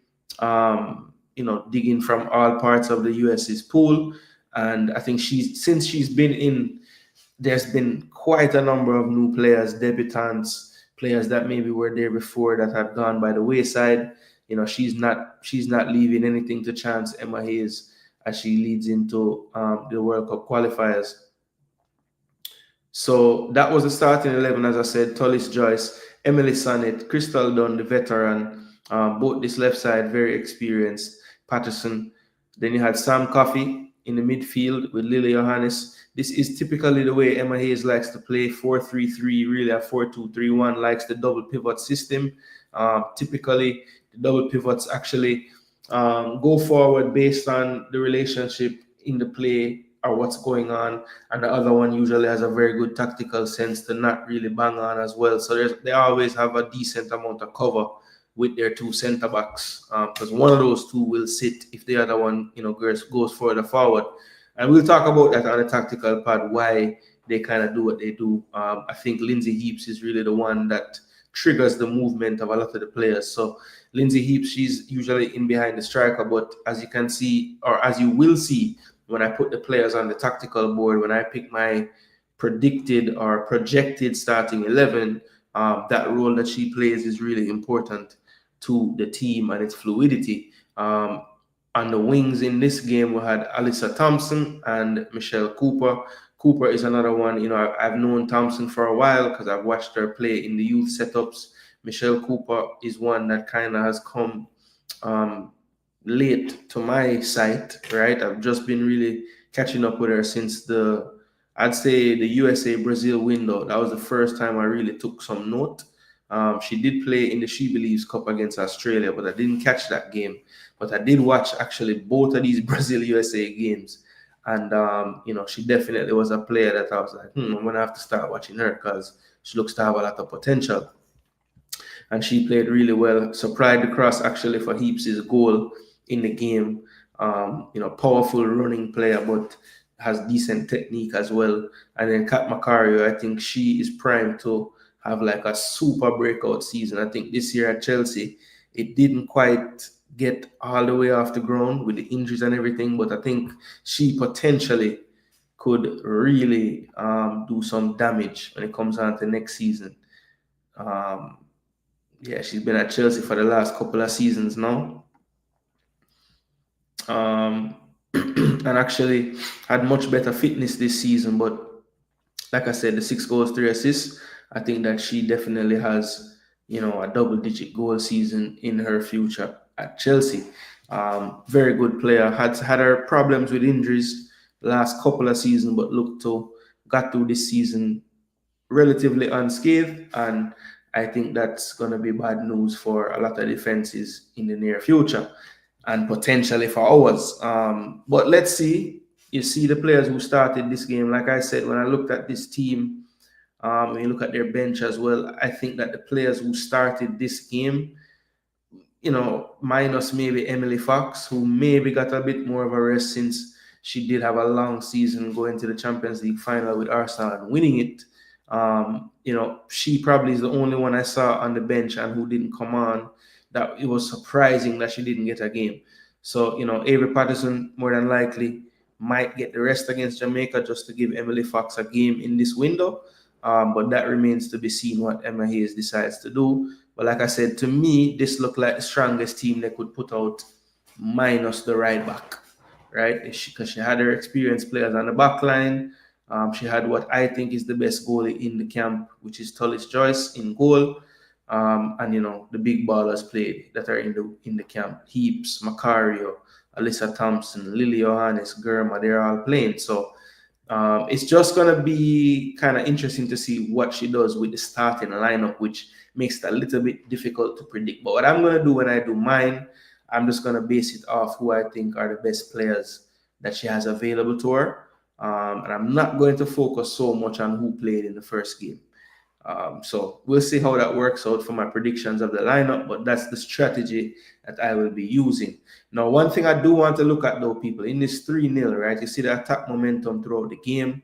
digging from all parts of the US's pool. And I think since she's been in, there's been quite a number of new players, debutants, players that maybe were there before that have gone by the wayside. you know, she's not leaving anything to chance, Emma Hayes, as she leads into the World Cup qualifiers. So that was the starting 11, as I said. Tullis Joyce, Emily Sonnet, Crystal Dunn, the veteran, both this left side, very experienced, Patterson. Then you had Sam Coffey in the midfield with Lily Johannes. This is typically the way Emma Hayes likes to play, 4-3-3, really a 4-2-3-1, likes the double pivot system. Typically, the double pivots actually go forward based on the relationship in the play or what's going on, and the other one usually has a very good tactical sense to not really bang on as well. So they always have a decent amount of cover with their two center backs, because one of those two will sit if the other one, you know, goes further forward. And we'll talk about that on the tactical part, why they kind of do what they do. I think Lindsay Heaps is really the one that triggers the movement of a lot of the players. So Lindsay Heaps, she's usually in behind the striker, but as you can see, or as you will see, when I put the players on the tactical board, when I pick my predicted or projected starting 11, that role that she plays is really important to the team and its fluidity. On the wings in this game, we had Alyssa Thompson and Michelle Cooper. Cooper is another one, you know, I've known Thompson for a while because I've watched her play in the youth setups. Michelle Cooper is one that kind of has come late to my sight, right? I've just been really catching up with her since I'd say the USA Brazil window. That was the first time I really took some note. She did play in the She Believes Cup against Australia, but I didn't catch that game. But I did watch actually both of these Brazil USA games. And, you know, she definitely was a player that I was like, I'm going to have to start watching her because she looks to have a lot of potential. And she played really well. Supplied the cross actually for Heaps' goal in the game. You know, powerful running player, but has decent technique as well. And then Kat Macario, I think she is primed to have like a super breakout season. I think this year at Chelsea, it didn't quite get all the way off the ground with the injuries and everything, but I think she potentially could really do some damage when it comes on to next season. Yeah, she's been at Chelsea for the last couple of seasons now. And actually had much better fitness this season, but like I said, the 6 goals, 3 assists, I think that she definitely has, you know, a double-digit goal season in her future at Chelsea. Very good player. Had her problems with injuries last couple of seasons, but got through this season relatively unscathed, and I think that's going to be bad news for a lot of defenses in the near future and potentially for ours. But let's see. You see the players who started this game. Like I said, when I looked at this team, when you look at their bench as well, I think that the players who started this game, you know, minus maybe Emily Fox, who maybe got a bit more of a rest since she did have a long season going to the Champions League final with Arsenal and winning it. You know, she probably is the only one I saw on the bench and who didn't come on. That it was surprising that she didn't get a game. So, you know, Avery Patterson more than likely might get the rest against Jamaica just to give Emily Fox a game in this window. But that remains to be seen what Emma Hayes decides to do. But like I said, to me, this looked like the strongest team they could put out minus the right back, right? Because she had her experienced players on the back line. She had what I think is the best goalie in the camp, which is Tullis Joyce in goal. And, you know, the big ballers played that are in the camp. Heaps, Macario, Alyssa Thompson, Lily Johannes, Germa, they're all playing. So it's just going to be kind of interesting to see what she does with the starting lineup, which makes it a little bit difficult to predict. But what I'm going to do when I do mine, I'm just going to base it off who I think are the best players that she has available to her. And I'm not going to focus so much on who played in the first game. So we'll see how that works out for my predictions of the lineup, but that's the strategy that I will be using. Now, one thing I do want to look at though, people, in this 3-0, right? You see the attack momentum throughout the game.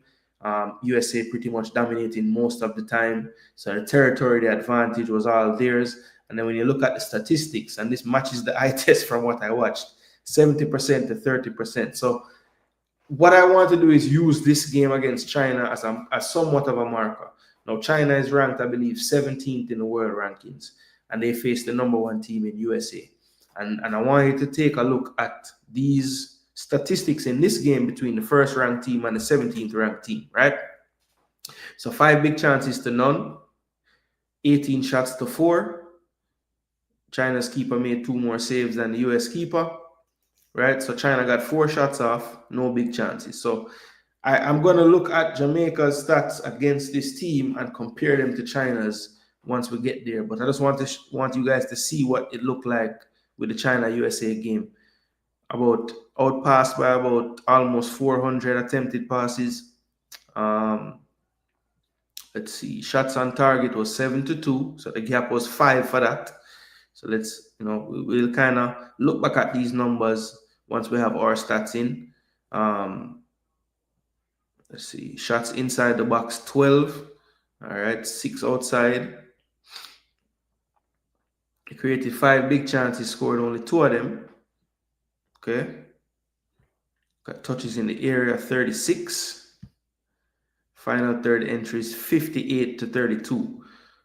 USA pretty much dominating most of the time. So the territory, the advantage was all theirs. And then when you look at the statistics, and this matches the eye test from what I watched, 70% to 30%. So what I want to do is use this game against China as somewhat of a marker. Now, China is ranked, I believe, 17th in the world rankings, and they face the #1 team in USA. And I want you to take a look at these statistics in this game between the first ranked team and the 17th ranked team, right? So 5 big chances to none, 18 shots to 4. China's keeper made 2 more saves than the US keeper, right? So China got 4 shots off, no big chances. So I'm going to look at Jamaica's stats against this team and compare them to China's once we get there. But I just want you guys to see what it looked like with the China-USA game. About outpassed by about almost 400 attempted passes. Let's see, shots on target was 7-2, so the gap was 5 for that. So let's, we'll kind of look back at these numbers once we have our stats in. Let's see, shots inside the box 12. All right, 6 outside. He created 5 big chances, scored only 2 of them. Okay. Got touches in the area 36. Final third entries 58-32.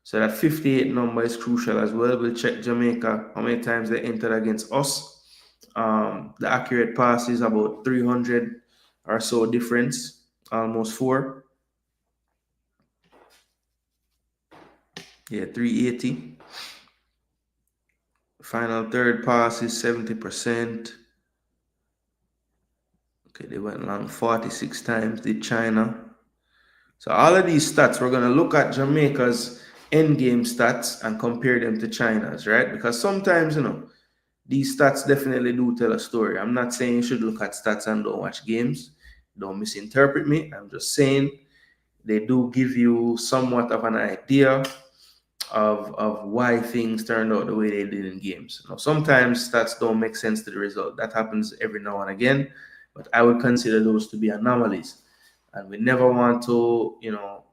So that 58 number is crucial as well. We'll check Jamaica, how many times they entered against us. The accurate pass is about 300 or so difference, almost 4. Yeah, 380. Final third pass is 70%. Okay, they went long 46 times, did China. So all of these stats, we're going to look at Jamaica's endgame stats and compare them to China's, right? Because sometimes, these stats definitely do tell a story. I'm not saying you should look at stats and don't watch games. Don't misinterpret me. I'm just saying they do give you somewhat of an idea of why things turned out the way they did in games. Sometimes stats don't make sense to the result. That happens every now and again, but I would consider those to be anomalies. And we never want to,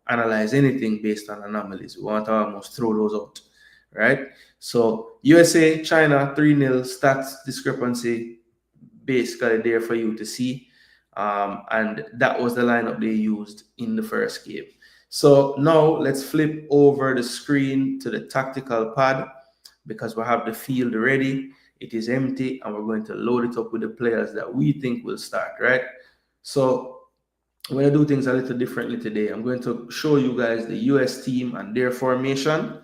analyze anything based on anomalies. We want to almost throw those out, right? So USA, China, 3-0 stats discrepancy basically there for you to see. And that was the lineup they used in the first game. So now let's flip over the screen to the tactical pad because we have the field ready. It is empty and we're going to load it up with the players that we think will start, right? So I'm going to do things a little differently today. I'm going to show you guys the US team and their formation.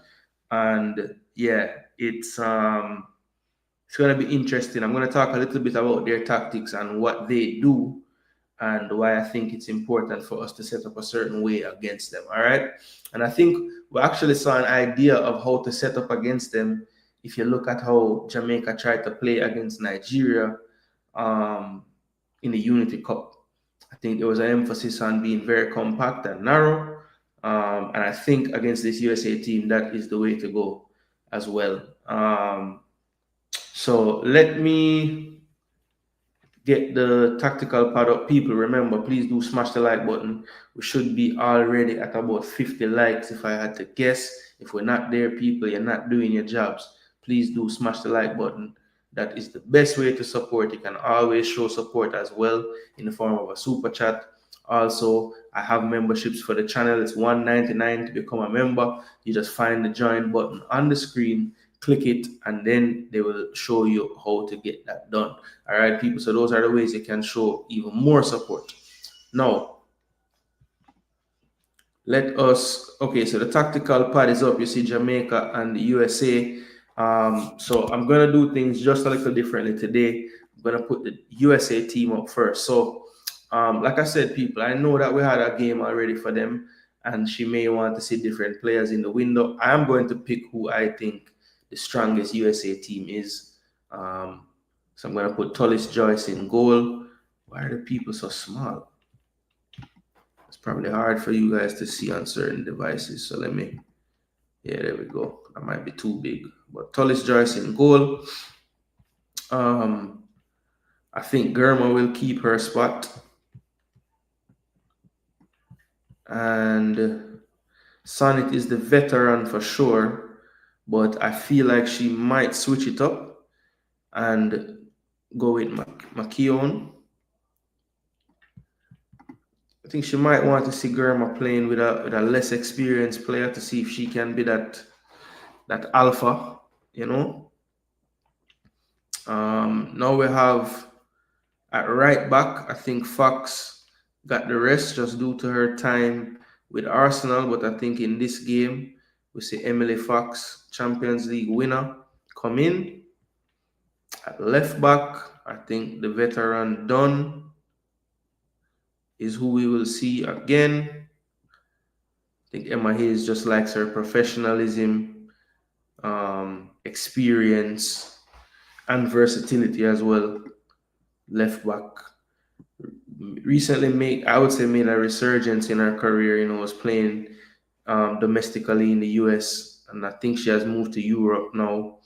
And yeah, it's going to be interesting. I'm going to talk a little bit about their tactics and what they do and why I think it's important for us to set up a certain way against them, all right? And I think we actually saw an idea of how to set up against them if you look at how Jamaica tried to play against Nigeria in the Unity Cup. I think there was an emphasis on being very compact and narrow, and I think against this USA team, that is the way to go as well. So let me get the tactical pad up. People, remember, please do smash the like button. We should be already at about 50 likes if I had to guess. If we're not there, people, you're not doing your jobs. Please do smash the like button. That is the best way to support. You can always show support as well in the form of a super chat. Also, I have memberships for the channel. It's $1.99 to become a member. You just find the join button on the screen, click it, and then they will show you how to get that done. All right, people. So those are the ways you can show even more support. Now, okay, so the tactical pad is up. You see Jamaica and the USA. So I'm going to do things just a little differently today. I'm going to put the USA team up first. So like I said, people, I know that we had a game already for them and she may want to see different players in the window. I am going to pick who I think the strongest USA team is. So I'm going to put Tullis Joyce in goal. Why are the people so small? It's probably hard for you guys to see on certain devices. So yeah, there we go. That might be too big. But Tullis Joyce in goal. I think Germa will keep her spot. And Sonnet is the veteran for sure. But I feel like she might switch it up and go with McKeown. I think she might want to see Germa playing with a less experienced player to see if she can be that alpha, Now we have at right back, I think Fox got the rest just due to her time with Arsenal. But I think in this game, we see Emily Fox, Champions League winner, come in. At left back, I think the veteran Dunn is who we will see again. I think Emma Hayes just likes her professionalism, experience, and versatility as well. Left back recently made a resurgence in her career. Was playing domestically in the US, and I think she has moved to Europe now.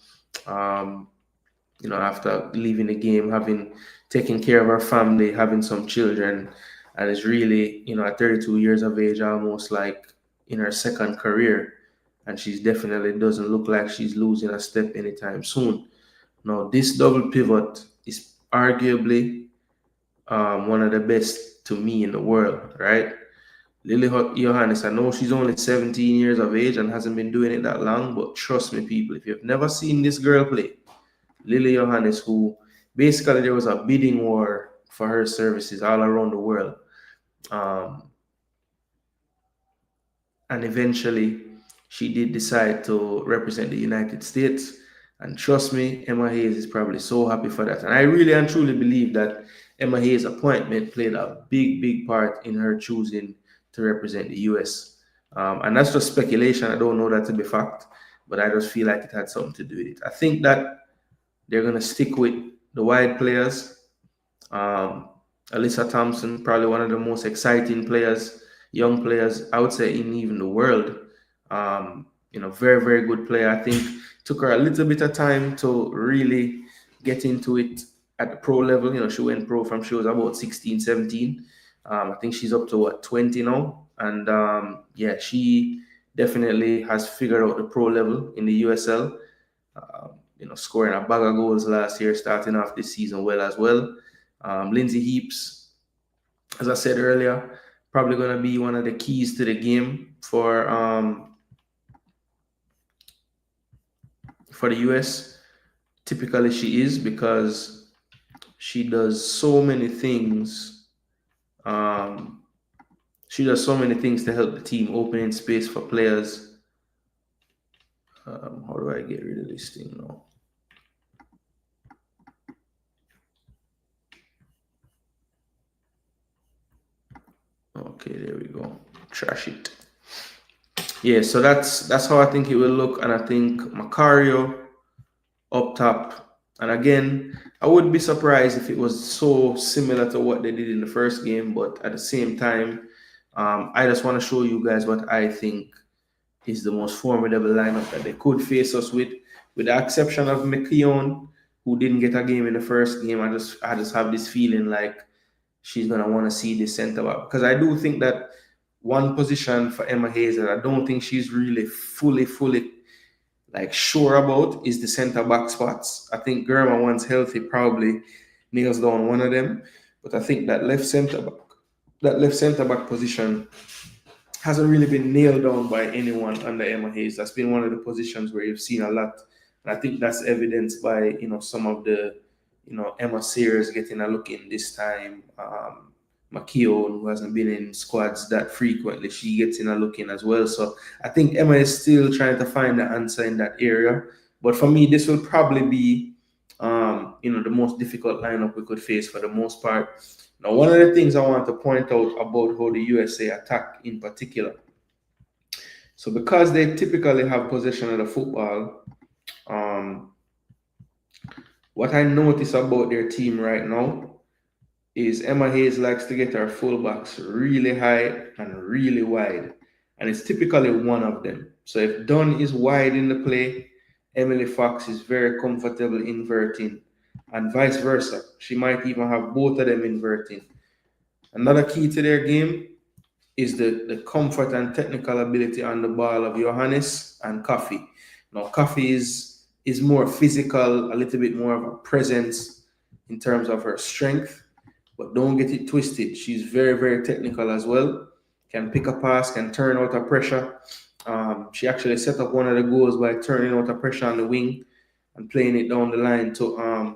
After leaving the game, having taken care of her family, having some children, and is really, at 32 years of age, almost like in her second career, and she's definitely doesn't look like she's losing a step anytime soon. Now, this double pivot is arguably one of the best to me in the world, right? Lily Johannes, I know she's only 17 years of age and hasn't been doing it that long, but trust me, people, if you've never seen this girl play, Lily Johannes, who basically there was a bidding war for her services all around the world. And eventually she did decide to represent the United States. And trust me, Emma Hayes is probably so happy for that. And I really and truly believe that Emma Hayes' appointment played a big, big part in her choosing to represent the US. And that's just speculation. I don't know that to be fact, but I just feel like it had something to do with it. I think that they're going to stick with the wide players. Alyssa Thompson, probably one of the most exciting players, young players, I would say, in even the world. Very, very good player. I think took her a little bit of time to really get into it at the pro level. She went pro from she was about 16, 17. I think she's up to 20 now. And she definitely has figured out the pro level in the USL. Scoring a bag of goals last year, starting off this season well as well. Lindsay Heaps, as I said earlier, probably going to be one of the keys to the game for the US. Typically she is, because she does so many things. She does so many things to help the team, opening space for players. How do I get rid of this thing now? Okay, there we go. Trash it. Yeah, so that's how I think it will look. And I think Macario up top. And again, I wouldn't be surprised if it was so similar to what they did in the first game. But at the same time, I just want to show you guys what I think is the most formidable lineup that they could face us with the exception of McKeown, who didn't get a game in the first game. I just have this feeling like she's going to want to see this center back, because I do think that one position for Emma Hayes that I don't think she's really fully like sure about is the center back spots. I think Germa, once healthy, probably nails down one of them, but I think that left center back position hasn't really been nailed down by anyone under Emma Hayes. That's been one of the positions where you've seen a lot, and I think that's evidenced by some of the Emma Sears getting a look in this time. McKeown, who hasn't been in squads that frequently, she gets in a look in as well. So I think Emma is still trying to find the answer in that area. But for me, this will probably be, the most difficult lineup we could face for the most part. Now, one of the things I want to point out about how the USA attack in particular. So because they typically have possession of the football, what I notice about their team right now is Emma Hayes likes to get her fullbacks really high and really wide. And it's typically one of them. So if Dunn is wide in the play, Emily Fox is very comfortable inverting, and vice versa. She might even have both of them inverting. Another key to their game is the comfort and technical ability on the ball of Johannes and Coffee. Now, Coffee is more physical, a little bit more of a presence in terms of her strength. But don't get it twisted. She's very, very technical as well. Can pick a pass, can turn out a pressure. She actually set up one of the goals by turning out a pressure on the wing and playing it down the line to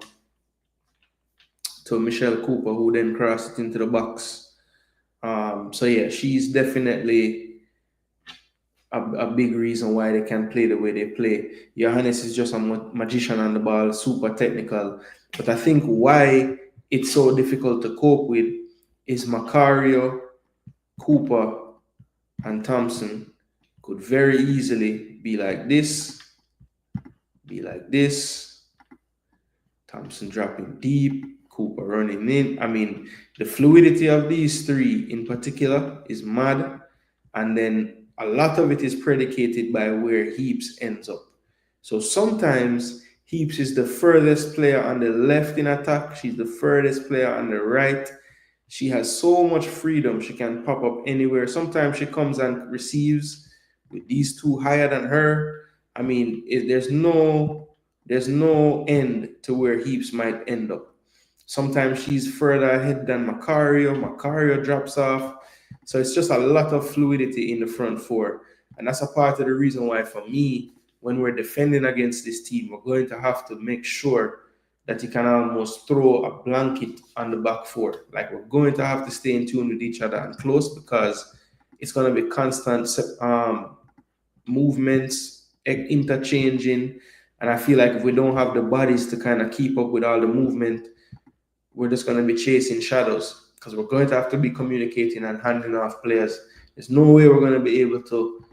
to Michelle Cooper, who then crossed it into the box. So yeah, she's definitely a big reason why they can play the way they play. Johannes is just a magician on the ball, super technical. But I think why it's so difficult to cope with is Macario, Cooper, and Thompson could very easily be like this, Thompson dropping deep, Cooper running in. I mean, the fluidity of these three in particular is mad. And then a lot of it is predicated by where Heaps ends up. So sometimes Heaps is the furthest player on the left in attack. She's the furthest player on the right. She has so much freedom. She can pop up anywhere. Sometimes she comes and receives with these two higher than her. I mean, there's no end to where Heaps might end up. Sometimes she's further ahead than Macario. Macario drops off. So it's just a lot of fluidity in the front four. And that's a part of the reason why, for me, when we're defending against this team, we're going to have to make sure that you can almost throw a blanket on the back four. Like, we're going to have to stay in tune with each other and close, because it's going to be constant movements, interchanging. And I feel like if we don't have the bodies to kind of keep up with all the movement, we're just going to be chasing shadows, because we're going to have to be communicating and handing off players. There's no way we're going to be able to,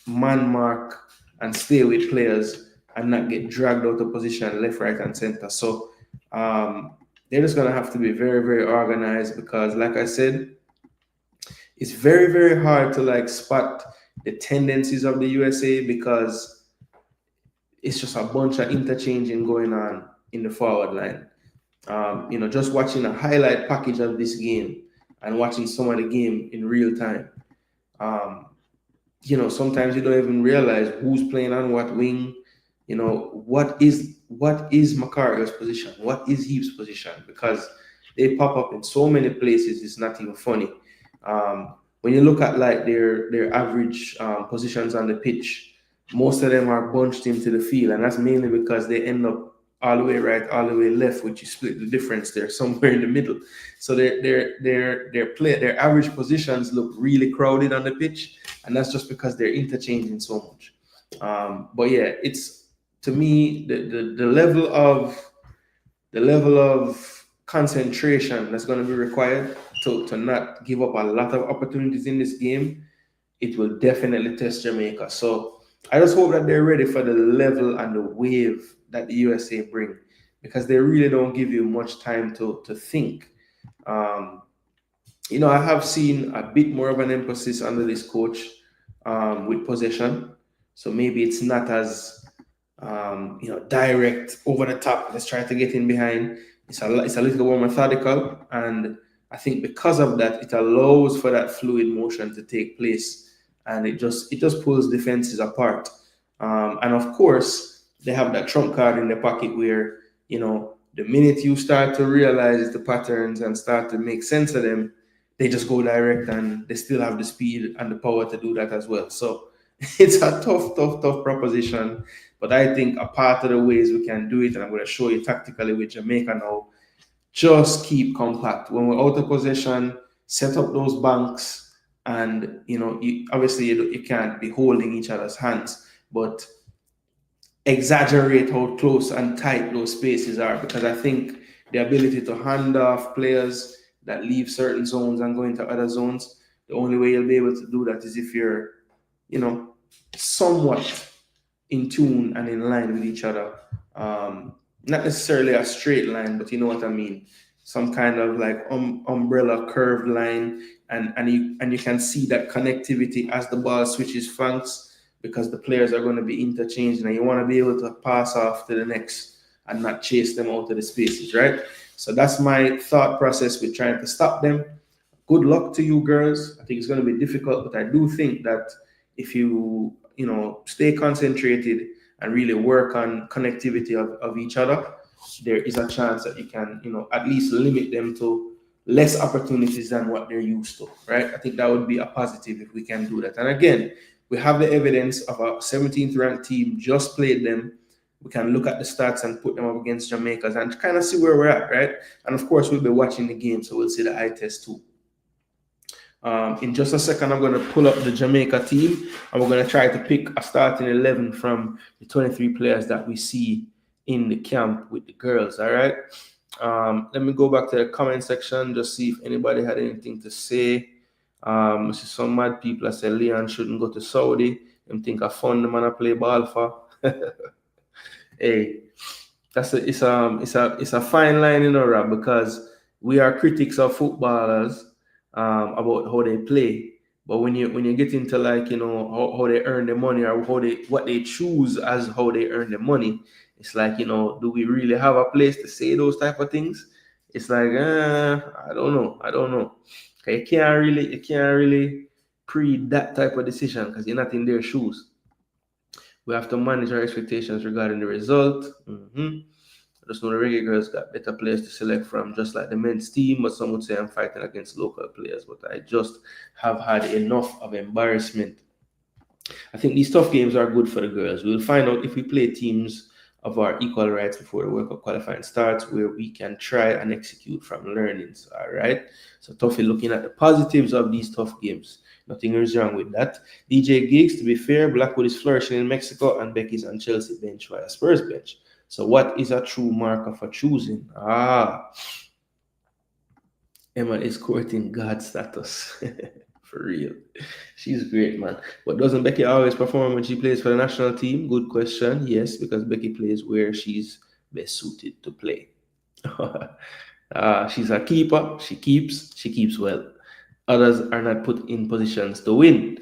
man mark and stay with players and not get dragged out of position left, right, and center. So they're just going to have to be very, very organized, because, like I said, it's very, very hard to spot the tendencies of the USA, because it's just a bunch of interchanging going on in the forward line. Just watching a highlight package of this game and watching some of the game in real time. Sometimes you don't even realize who's playing on what wing. What is Macario's position? What is Heaps' position? Because they pop up in so many places, it's not even funny. When you look at their average positions on the pitch, most of them are bunched into the field, and that's mainly because they end up all the way right, all the way left, which you split the difference there somewhere in the middle. So their average positions look really crowded on the pitch, and that's just because they're interchanging so much. But yeah, it's, to me, the level of concentration that's going to be required to not give up a lot of opportunities in this game, it will definitely test Jamaica. So I just hope that they're ready for the level and the wave that the USA bring, because they really don't give you much time to think. I have seen a bit more of an emphasis under this coach with possession. So maybe it's not as direct, over the top. Let's try to get in behind. It's a little more methodical, and I think because of that, it allows for that fluid motion to take place, and it just pulls defenses apart. And of course, they have that trump card in their pocket where, the minute you start to realize the patterns and start to make sense of them, they just go direct, and they still have the speed and the power to do that as well. So it's a tough proposition. But I think a part of the ways we can do it, and I'm going to show you tactically with Jamaica now, just keep compact. When we're out of possession, set up those banks, and, obviously you can't be holding each other's hands, but exaggerate how close and tight those spaces are, because I think the ability to hand off players that leave certain zones and go into other zones, the only way you'll be able to do that is if you're, somewhat in tune and in line with each other. Not necessarily a straight line, but you know what I mean. Some kind of umbrella curved line, and you can see that connectivity as the ball switches flanks, because the players are going to be interchanging, and you want to be able to pass off to the next and not chase them out of the spaces, right? So that's my thought process with trying to stop them. Good luck to you, girls. I think it's going to be difficult, but I do think that if you, stay concentrated and really work on connectivity of each other, there is a chance that you can, at least limit them to less opportunities than what they're used to, right? I think that would be a positive if we can do that. And again, we have the evidence of a 17th ranked team just played them we can look at the stats and put them up against Jamaica's and kind of see where we're at, right? And of course, we'll be watching the game, so we'll see the eye test too. In just a second, I'm going to pull up the Jamaica team, and we're going to try to pick a starting 11 from the 23 players that we see in the camp with the girls, all right? Let me go back to the comment section, just see if anybody had anything to say. I see some mad people that say Leon shouldn't go to Saudi. Them think I fun the man I play ball for. Hey, it's a fine line, you know, Rob, because we are critics of footballers about how they play. But when you get into, like, you know, how they earn the money, or what they choose as how they earn the money, it's like, you know, do we really have a place to say those type of things? It's like, I don't know. Okay, you can't really pre that type of decision because you're not in their shoes. We have to manage our expectations regarding the result. I just know the Reggae Girlz got better players to select from, just like the men's team, but some would say I'm fighting against local players, but I just have had enough of embarrassment. I think these tough games are good for the girls. We'll find out if we play teams of our equal rights before the World Cup qualifying starts, where we can try and execute from learnings, all right? So Tuffy looking at the positives of these tough games. Nothing is wrong with that. DJ Giggs, to be fair, Blackwood is flourishing in Mexico and Becky's on Chelsea bench via Spurs bench. So what is a true marker for choosing? Emma is courting God status. For real. She's great, man. But doesn't Becky always perform when she plays for the national team? Good question. Yes, because Becky plays where she's best suited to play. She's a keeper. She keeps well. Others are not put in positions to win.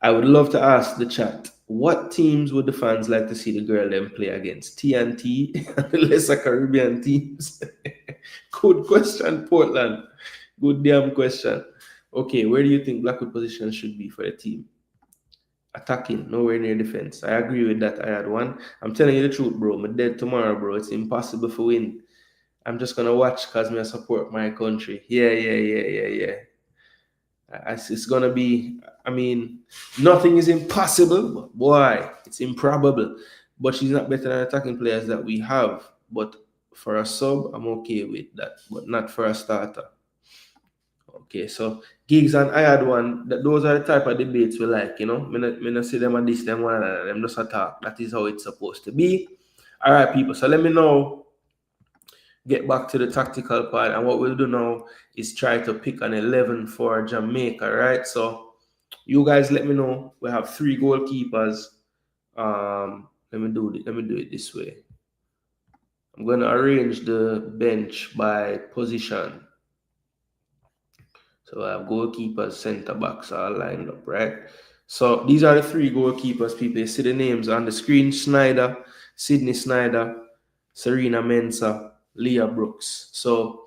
I would love to ask the chat, what teams would the fans like to see the girl them play against? TNT and the lesser Caribbean teams? Good question, Portland. Good damn question. Okay, where do you think Blackwood position should be for the team? Attacking, nowhere near defense. I agree with that. I had one. I'm telling you the truth, bro. I'm dead tomorrow, bro. It's impossible to win. I'm just gonna watch because I support my country. Yeah. It's gonna be, I mean, nothing is impossible, but boy, it's improbable. But she's not better than attacking players that we have. But for a sub, I'm okay with that, but not for a starter. Okay, so Giggs and I had one. Those are the type of debates we like, you know. Me not see them and this, them one another. Them just attack. That is how it's supposed to be. All right, people. So let me know. Get back to the tactical part, and what we'll do now is try to pick an 11 for Jamaica, right? So you guys let me know. We have 3 goalkeepers. Let me do it this way. I'm gonna arrange the bench by position. So I have goalkeepers, centre backs all lined up, right? So these are the 3 goalkeepers, people. You see the names on the screen: Snyder, Sydney Snyder, Serena Mensah, Leah Brooks. So,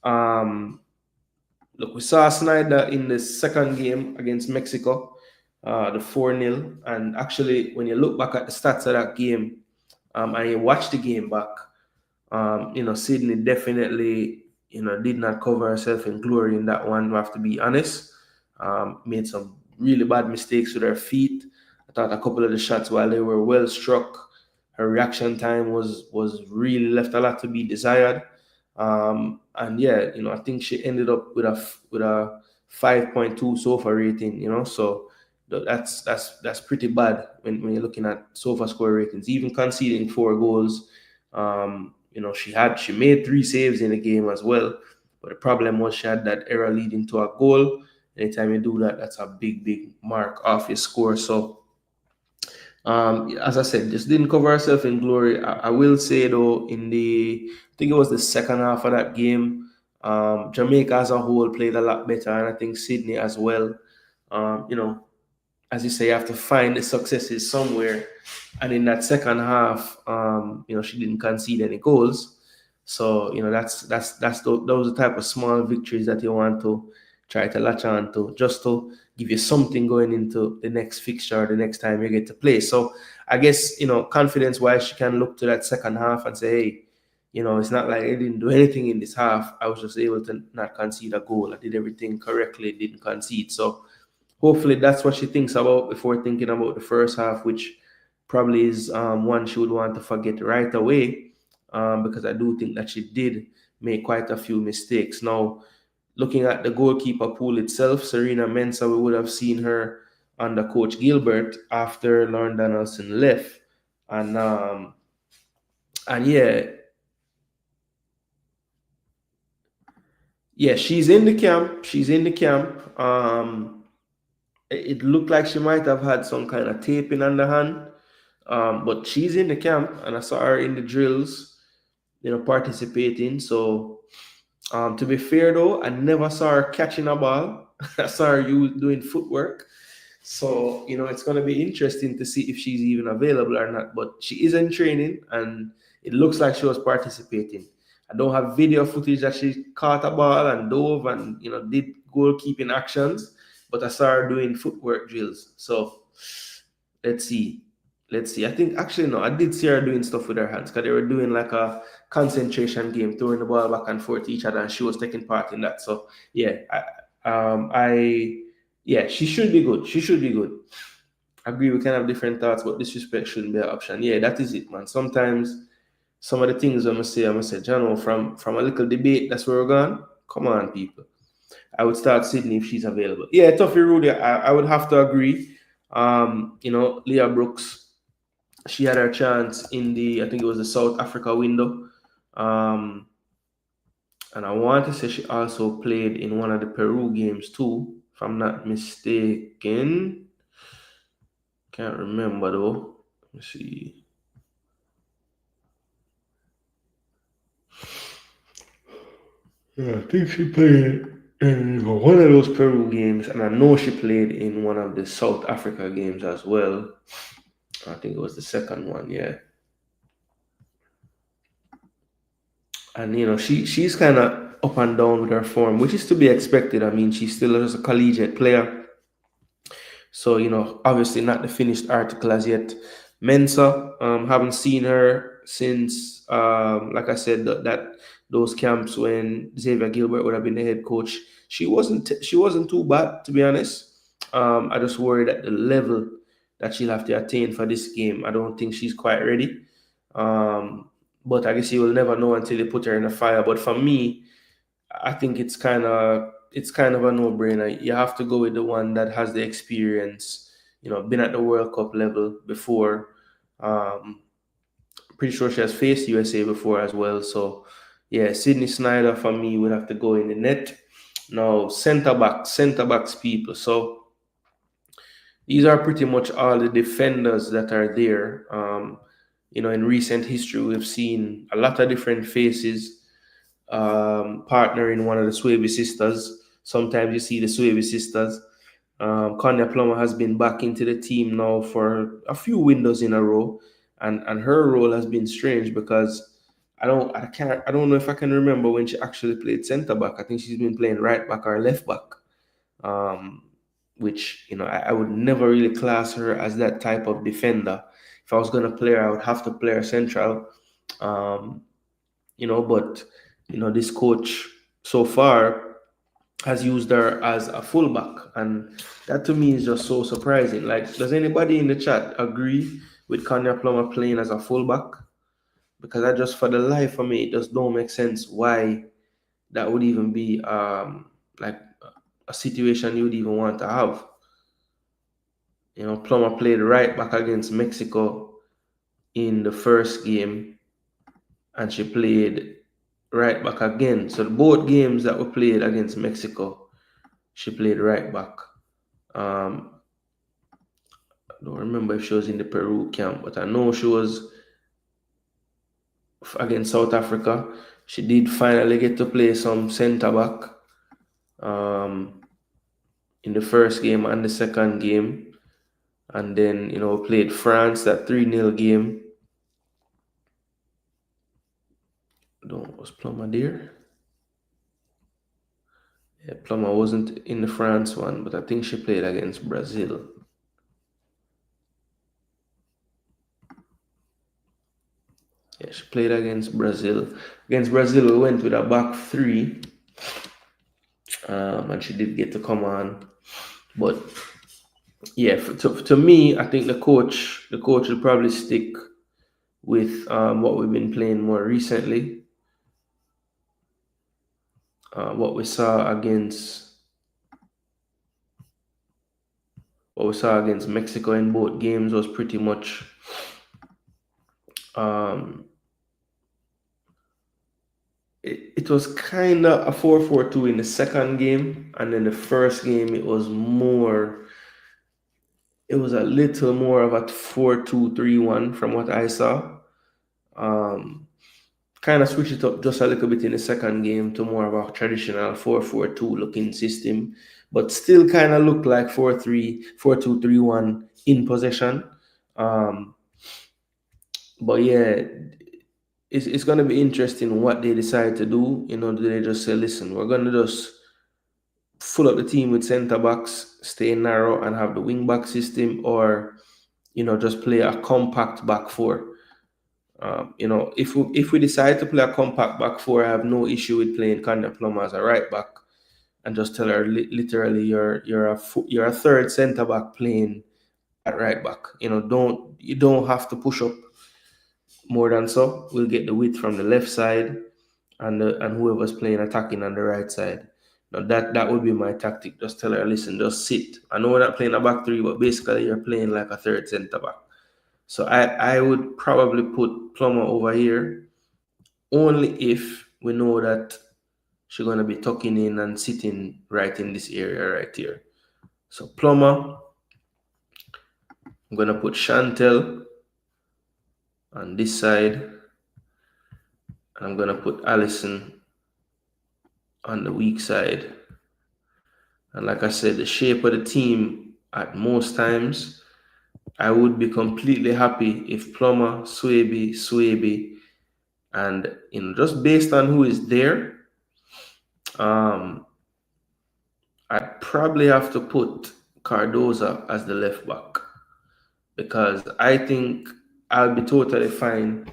look, we saw Snyder in the second game against Mexico, the 4-0. And actually, when you look back at the stats of that game, and you watch the game back, you know, Sydney definitely, you know, did not cover herself in glory in that one. We have to be honest. Made some really bad mistakes with her feet. I thought a couple of the shots, while they were well struck, her reaction time was really left a lot to be desired. And yeah, you know, I think she ended up with a 5.2 SOFA rating, you know, so that's pretty bad when you're looking at SOFA score ratings. Even conceding 4 goals, you know, she made 3 saves in the game as well. But the problem was she had that error leading to a goal. Anytime you do that, that's a big mark off your score. So as I said, just didn't cover herself in glory. I will say though, I think it was the second half of that game, Jamaica as a whole played a lot better, and I think Sydney as well. You know, as you say, you have to find the successes somewhere, and in that second half, you know, she didn't concede any goals. So you know, those are the type of small victories that you want to try to latch on to, just to give you something going into the next fixture, the next time you get to play. So I guess, you know, confidence-wise, she can look to that second half and say, hey, you know, it's not like I didn't do anything in this half. I was just able to not concede a goal. I did everything correctly, didn't concede. So hopefully that's what she thinks about before thinking about the first half, which, probably is one she would want to forget right away, because I do think that she did make quite a few mistakes. Now, looking at the goalkeeper pool itself, Serena Mensah, we would have seen her under Coach Gilbert after Lauren Donaldson left. And yeah, she's in the camp. She's in the camp. It looked like she might have had some kind of taping on the hand, but she's in the camp, and I saw her in the drills, participating. So, to be fair though, I never saw her catching a ball. I saw her doing footwork. So, it's going to be interesting to see if she's even available or not. But she is in training, and it looks like she was participating. I don't have video footage that she caught a ball and dove and, did goalkeeping actions, but I saw her doing footwork drills. So let's see. I think actually, no, I did see her doing stuff with her hands, because they were doing like a concentration game, throwing the ball back and forth to each other, and she was taking part in that. So yeah, yeah, she should be good. She should be good. I agree, we can have different thoughts, but disrespect shouldn't be an option. Yeah, that is it, man. Sometimes some of the things I'm gonna say, Jano, from a little debate, that's where we're going. Come on, people. I would start Sydney if she's available. Yeah, Tuffy Rudy, I would have to agree. Leah Brooks, she had her chance in I think it was the South Africa window. And I want to say she also played in one of the Peru games too, if I'm not mistaken. Can't remember though. Let's see. Yeah, I think she played in one of those Peru games, and I know she played in one of the South Africa games as well. I think it was the second one, yeah. And she's kind of up and down with her form, which is to be expected. I mean, she's still just a collegiate player, so obviously not the finished article as yet. Mensah, haven't seen her since, like I said, that those camps when Xavier Gilbert would have been the head coach. She wasn't too bad, to be honest. I just worried at the level that she'll have to attain for this game. I don't think she's quite ready. But I guess you will never know until you put her in the fire. But for me, I think it's kind of a no-brainer. You have to go with the one that has the experience, been at the World Cup level before. Pretty sure she has faced USA before as well. So yeah, Sydney Snyder for me would have to go in the net. Now centre backs people. So these are pretty much all the defenders that are there. In recent history, we've seen a lot of different faces partnering one of the Swaby sisters. Sometimes you see the Swaby sisters. Konya Plummer has been back into the team now for a few windows in a row, and her role has been strange because I don't know if I can remember when she actually played centre back. I think she's been playing right back or left back, which I would never really class her as that type of defender. If I was gonna play her, I would have to play her central. But this coach so far has used her as a fullback, and that to me is just so surprising. Like, does anybody in the chat agree with Konya Plummer playing as a fullback? Because I just, for the life of me, it just don't make sense why that would even be like a situation you would even want to have. Plummer played right back against Mexico in the first game, and she played right back again. So both games that were played against Mexico, she played right back. I don't remember if she was in the Peru camp, but I know she was against South Africa. She did finally get to play some centre back in the first game and the second game. And then, played France, that 3-0 game. Was Plummer there? Yeah, Plummer wasn't in the France one, but I think she played against Brazil. Yeah, she played against Brazil. Against Brazil, we went with a back three. And she did get to come on. But Yeah, to me, I think the coach will probably stick with what we've been playing more recently. What we saw against Mexico in both games was pretty much it was kind of a 4-4-2 in the second game, and then the first game it was a little more of a 4-2-3-1 from what I saw. Kind of switched it up just a little bit in the second game to more of a traditional 4-4-2 looking system, but still kind of looked like 4-2-3-1 in possession. But yeah, it's going to be interesting what they decide to do. Do they just say, listen, we're going to just full up the team with center backs, stay narrow, and have the wing back system, or just play a compact back four. If we decide to play a compact back four, I have no issue with playing Kanda Plum as a right back, and just tell her literally you're a third center back playing at right back. You don't have to push up more than so. We'll get the width from the left side, and whoever's playing attacking on the right side. Now that would be my tactic. Just tell her, listen, just sit. I know we're not playing a back three, but basically you're playing like a third center back. So I would probably put Plummer over here only if we know that she's going to be tucking in and sitting right in this area right here. So Plummer, I'm going to put Chantel on this side, and I'm going to put Allison on the weak side. And like I said, the shape of the team at most times, I would be completely happy if Plummer, Swaby, and just based on who is there, I'd probably have to put Cardoza as the left back, because I think I'll be totally fine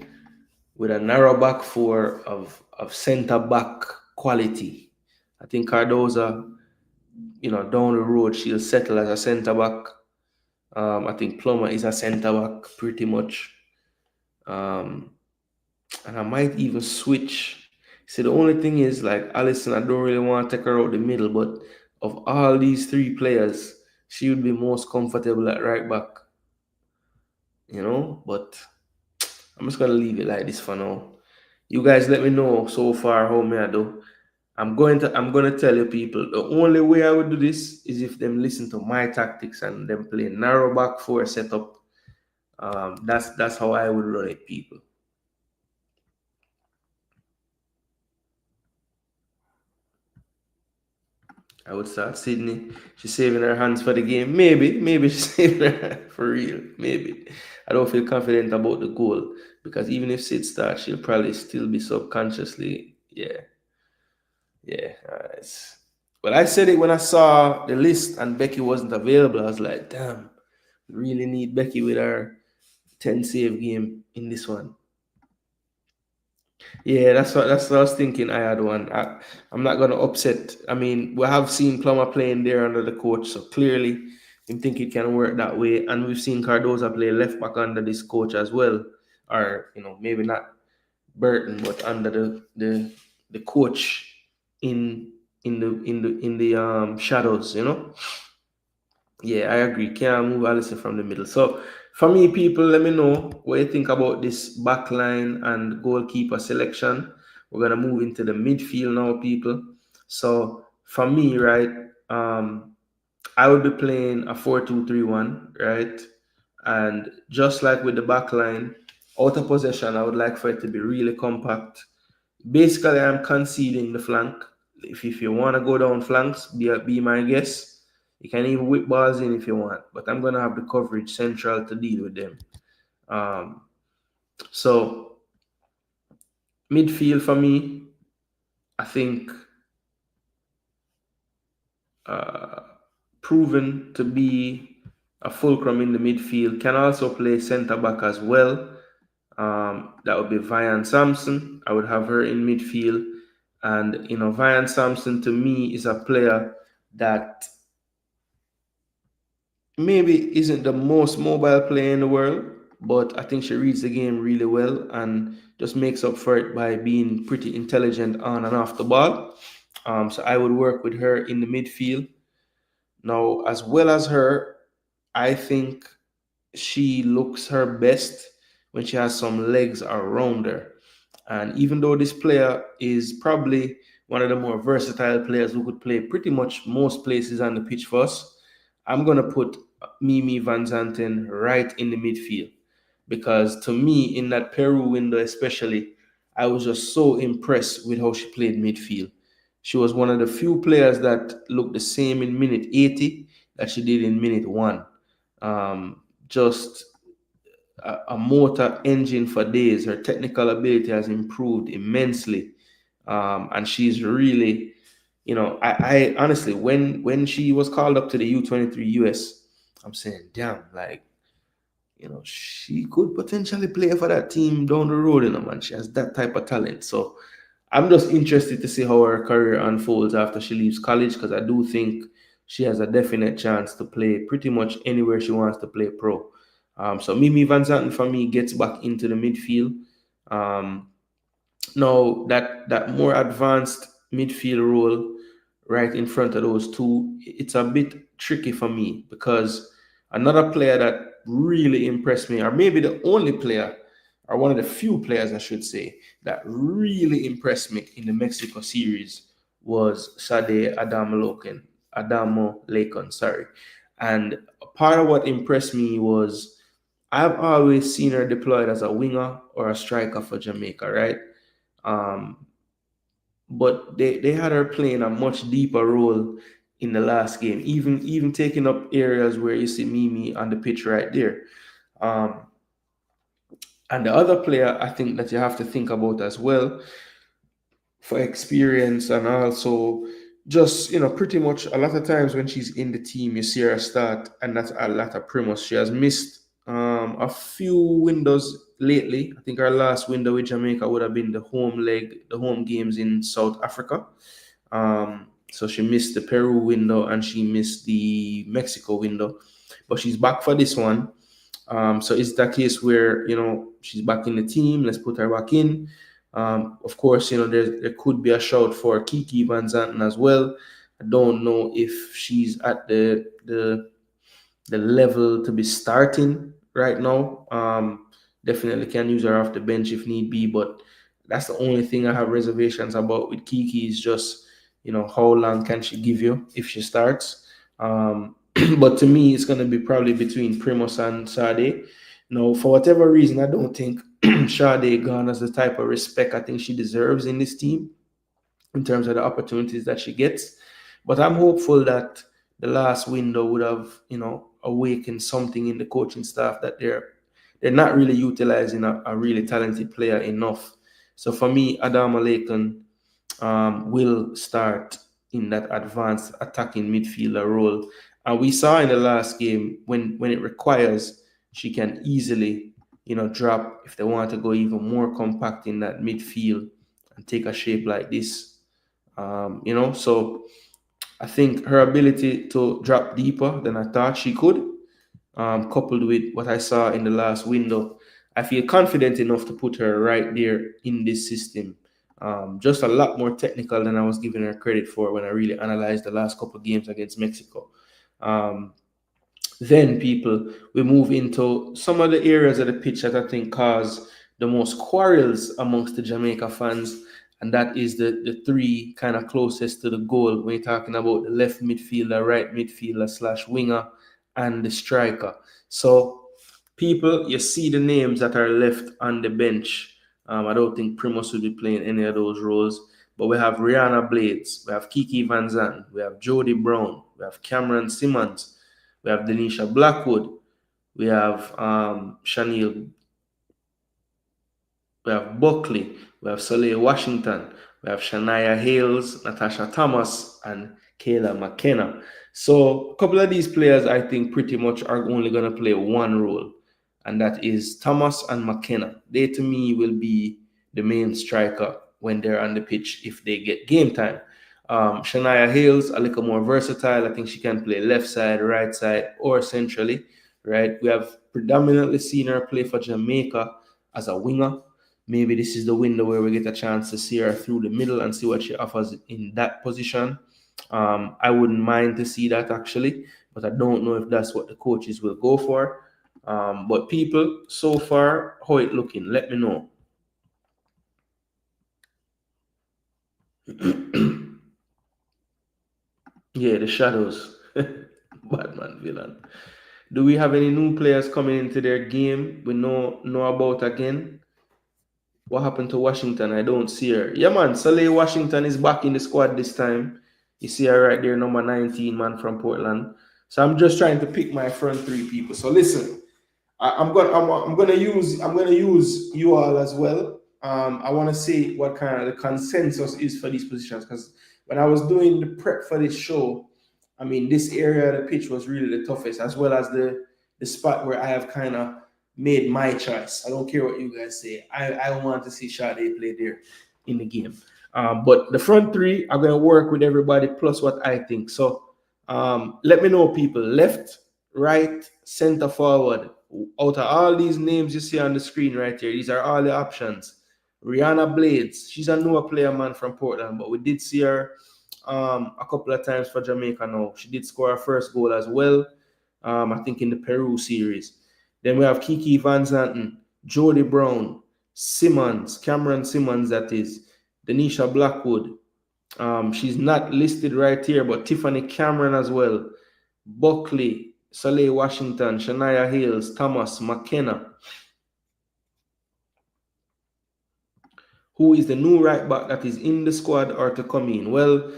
with a narrow back four of center back quality. I think Cardoza, down the road, she'll settle as a center back. I think Plummer is a center back pretty much. And I might even switch. See, the only thing is, like, Allison, I don't really want to take her out the middle, but of all these three players, she would be most comfortable at right back. But I'm just gonna leave it like this for now. You guys let me know so far how me I do. I'm gonna tell you people, the only way I would do this is if them listen to my tactics and them play narrow back four setup. That's how I would run it, people. I would start Sydney. She's saving her hands for the game. Maybe she's saving her for real. Maybe. I don't feel confident about the goal, because even if Sid starts, she'll probably still be subconsciously, yeah. But I said it when I saw the list and Becky wasn't available. I was like, damn, we really need Becky with our 10 save game in this one. Yeah, that's what I was thinking. I had one. I'm not gonna upset. I mean, we have seen Plummer playing there under the coach, so clearly I think it can work that way. And we've seen Cardoza play left back under this coach as well, or maybe not Burton, but under the coach in the shadows. Yeah, I agree. Can't move Allison from the middle. So for me, people, let me know what you think about this backline and goalkeeper selection. We're gonna move into the midfield now, people. So for me, right, I would be playing a 4-2-3-1, right? And just like with the backline, out of possession, I would like for it to be really compact. Basically, I'm conceding the flank. If you want to go down flanks, be my guest. You can even whip balls in if you want, but I'm going to have the coverage central to deal with them. So midfield for me, I think proven to be a fulcrum in the midfield, can also play center back as well. That would be Vian Sampson. I would have her in midfield. And, Vian Sampson to me is a player that maybe isn't the most mobile player in the world, but I think she reads the game really well and just makes up for it by being pretty intelligent on and off the ball. So I would work with her in the midfield. Now, as well as her, I think she looks her best when she has some legs around her. And even though this player is probably one of the more versatile players who could play pretty much most places on the pitch for us, I'm going to put Mimi Van Zanten right in the midfield. Because to me, in that Peru window especially, I was just so impressed with how she played midfield. She was one of the few players that looked the same in minute 80 that she did in minute 1. Just a motor engine for days. Her technical ability has improved immensely, and she's really, I honestly, when she was called up to the U23 US, I'm saying, damn, like, she could potentially play for that team down the road, man. She has that type of talent. So I'm just interested to see how her career unfolds after she leaves college, because I do think she has a definite chance to play pretty much anywhere she wants to play pro. So Mimi Van Zanten for me gets back into the midfield. Um, Now that more advanced midfield role right in front of those two, it's a bit tricky for me, because another player that really impressed me, or maybe the only player, or one of the few players I should say, that really impressed me in the Mexico series was Sade Adamo Lacon, sorry. And part of what impressed me was I've always seen her deployed as a winger or a striker for Jamaica, right? Um, but they had her playing a much deeper role in the last game, even taking up areas where you see Mimi on the pitch right there. Um, and the other player I think that you have to think about as well for experience, and also just pretty much a lot of times when she's in the team you see her start, and that's a lot of Primus. She has missed a few windows lately. I think our last window with Jamaica would have been the home games in South Africa. So she missed the Peru window and she missed the Mexico window, but she's back for this one. So it's that case where she's back in the team. Let's put her back in. Of course, there could be a shout for Kiki Van Zanten as well. I don't know if she's at the level to be starting right now. Definitely can use her off the bench if need be, but that's the only thing I have reservations about with Kiki, is just how long can she give you if she starts. But to me, it's going to be probably between Primus and Sade. Now, for whatever reason, I don't think Sade garners the type of respect I think she deserves in this team in terms of the opportunities that she gets. But I'm hopeful that the last window would have, awakened something in the coaching staff, that they're not really utilizing a really talented player enough. So for me, Adama Laken will start in that advanced attacking midfielder role. And we saw in the last game, when it requires, she can easily, drop if they want to go even more compact in that midfield and take a shape like this. So I think her ability to drop deeper than I thought she could, coupled with what I saw in the last window, I feel confident enough to put her right there in this system. Just a lot more technical than I was giving her credit for when I really analyzed the last couple of games against Mexico. Then we move into some of the areas of the pitch that I think cause the most quarrels amongst the Jamaica fans, and that is the three kind of closest to the goal when you're talking about the left midfielder, right midfielder / winger, and the striker. So you see the names that are left on the bench. I don't think Primus will be playing any of those roles, but we have Rihanna Blades, we have Kiki Van Zandt, we have Jody Brown, we have Cameron Simmons, we have Denisha Blackwood, we have Chanel, we have Buckley, we have Soleil Washington, we have Shania Hales, Natasha Thomas, and Kayla McKenna. So a couple of these players I think pretty much are only going to play one role, and that is Thomas and McKenna. They to me will be the main striker when they're on the pitch if they get game time. Shania Hales, a little more versatile. I think she can play left side, right side, or centrally, right? We have predominantly seen her play for Jamaica as a winger. Maybe this is the window where we get a chance to see her through the middle and see what she offers in that position. I wouldn't mind to see that actually, but I don't know if that's what the coaches will go for. But people, so far, how it looking? Let me know. Yeah, the shadows. Batman villain. Do we have any new players coming into their game we know about again? What happened to Washington? I don't see her. Yeah, man. Saleh Washington is back in the squad this time. You see her right there, number 19, man from Portland. So I'm just trying to pick my front three people. So listen, I'm gonna use you all as well. I want to see what kind of the consensus is for these positions, because when I was doing the prep for this show, I mean, this area of the pitch was really the toughest, as well as the spot where I have kind of made my choice. I don't care what you guys say. I want to see Sade play there in the game. But the front three are going to work with everybody plus what I think. So let me know, people. Left, right, center, forward. Out of all these names you see on the screen right here, these are all the options. Rihanna Blades, she's a newer player, man, from Portland, but we did see her a couple of times for Jamaica now. She did score her first goal as well, I think in the Peru series. Then we have Kiki Van Zanten, Jody Brown, Simmons, Cameron Simmons, that is, Denisha Blackwood. She's not listed right here, but Tiffany Cameron as well, Buckley, Saleh Washington, Shania Hales, Thomas McKenna. Who is the new right back that is in the squad or to come in? Well,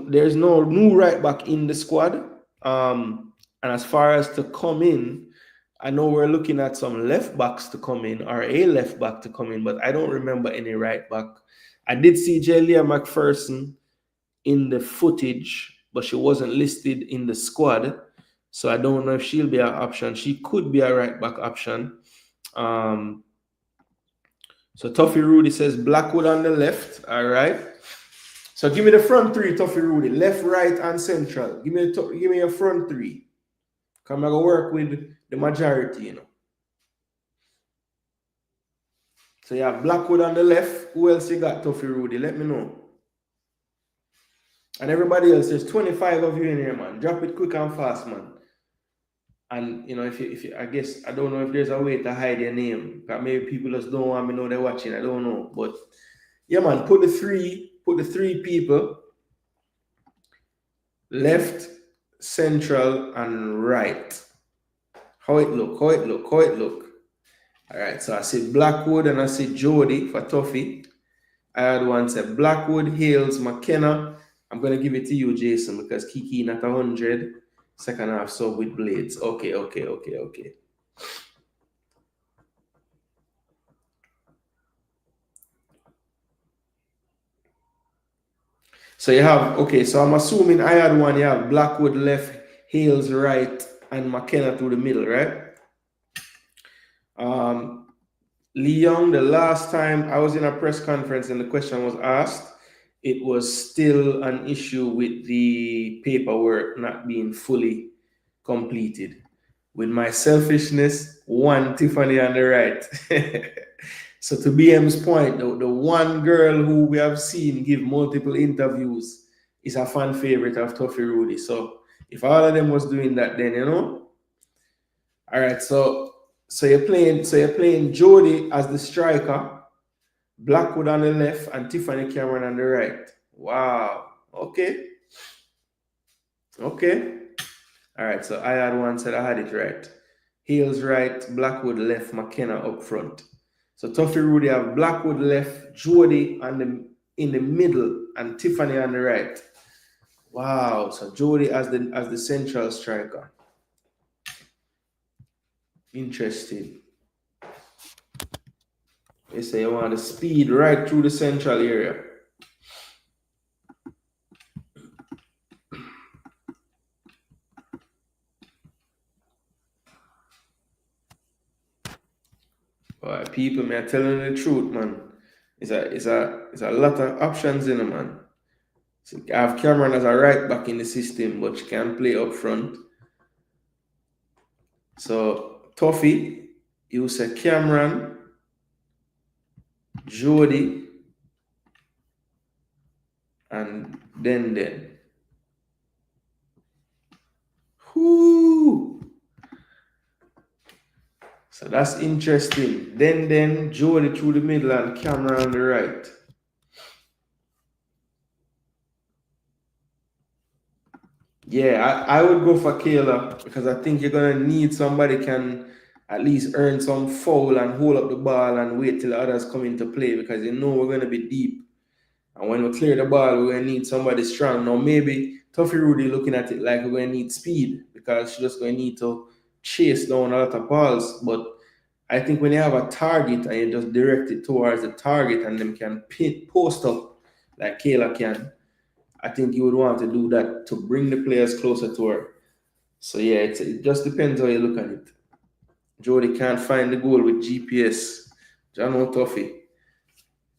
there's no new right back in the squad. And as far as to come in, I know we're looking at some left backs to come in, or a left back to come in, but I don't remember any right back. I did see Jalea McPherson in the footage, but she wasn't listed in the squad. So I don't know if she'll be an option. She could be a right back option. So Tuffy Rudy says Blackwood on the left. All right. So give me the front three, Tuffy Rudy. Left, right, and central. Give me your front three. Come, I'm going to work with the majority, you know. So you have Blackwood on the left. Who else you got, Tuffy Rudy? Let me know. And everybody else, there's 25 of you in here, man. Drop it quick and fast, man. And, you know, if you I guess, I don't know if there's a way to hide your name. Because maybe people just don't want me to know they're watching. I don't know. But, yeah, man, put the three people. Left, central, and right. How it look? All right, so I see Blackwood and I see Jody for Tuffy. I had one said Blackwood, Hales, McKenna. I'm going to give it to you, Jason, because Kiki not 100. Second half sub with Blades. Okay. So you have, okay, so I'm assuming I had one, you have Blackwood left, Hales right, and McKenna through the middle, right? Leon, the last time I was in a press conference and the question was asked, it was still an issue with the paperwork not being fully completed. With my selfishness, one Tiffany on the right. So to BM's point, the one girl who we have seen give multiple interviews is a fan favorite of Tuffy Rudy. So if all of them was doing that, then you know. All right, so you're playing Jody as the striker, Blackwood on the left, and Tiffany Cameron on the right. Wow. Okay. All right, so I had one said I had it right. Hales right, Blackwood left, McKenna up front. So Tuffy Rudy have Blackwood left, Jody in the middle, and Tiffany on the right. Wow. So Jody as the central striker. Interesting. They say you want the speed right through the central area. Boy, people, man, telling the truth, man. It's a lot of options in it, man. So I have Cameron as a right back in the system, but she can play up front. So Toffee, you say Cameron, Jody, and then. Whoo! So that's interesting. Then Jody through the middle and Cameron on the right. Yeah, I would go for Kayla because I think you're gonna need somebody can at least earn some foul and hold up the ball and wait till the others come into play because you know we're gonna be deep. And when we clear the ball, we're gonna need somebody strong. Now maybe Tuffy Rudy looking at it like we're gonna need speed because she's just gonna need to chase down a lot of balls. But I think when you have a target and you just direct it towards the target and them can post up like Kayla can, I think you would want to do that to bring the players closer to her. So yeah, it just depends how you look at it. Jody can't find the goal with GPS. John or Tuffy.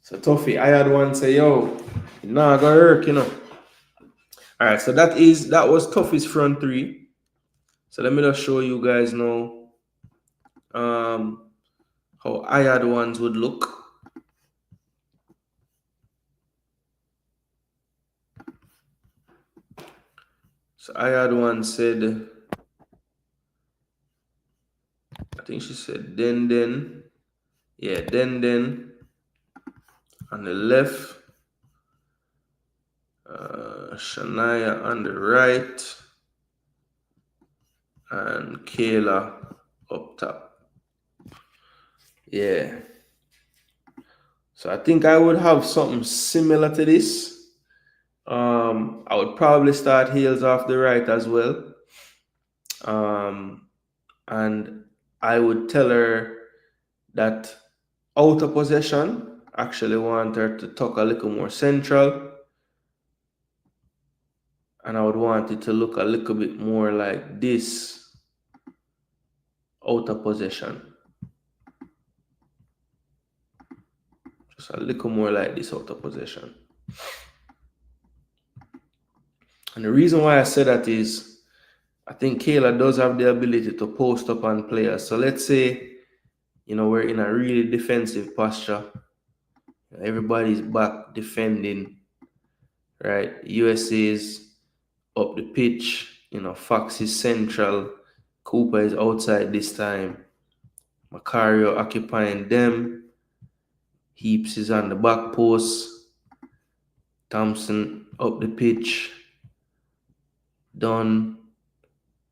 So Tuffy, I had one say, yo, nah, gonna work, you know. All right, so that was Tuffy's front three. So let me just show you guys now how I had ones would look. So I had one said, I think she said then. Yeah, then on the left. Shania on the right. And Kayla up top. Yeah. So I think I would have something similar to this. I would probably start Hales off the right as well. And I would tell her that out of possession, actually want her to tuck a little more central. And I would want it to look a little bit more like this out of possession. Just a little more like this out of possession. And the reason why I say that is I think Kayla does have the ability to post up on players. So let's say, you know, we're in a really defensive posture. Everybody's back defending, right? USA's up the pitch. You know, Fox is central. Cooper is outside this time. Macario occupying them. Heaps is on the back post. Thompson up the pitch. Dunn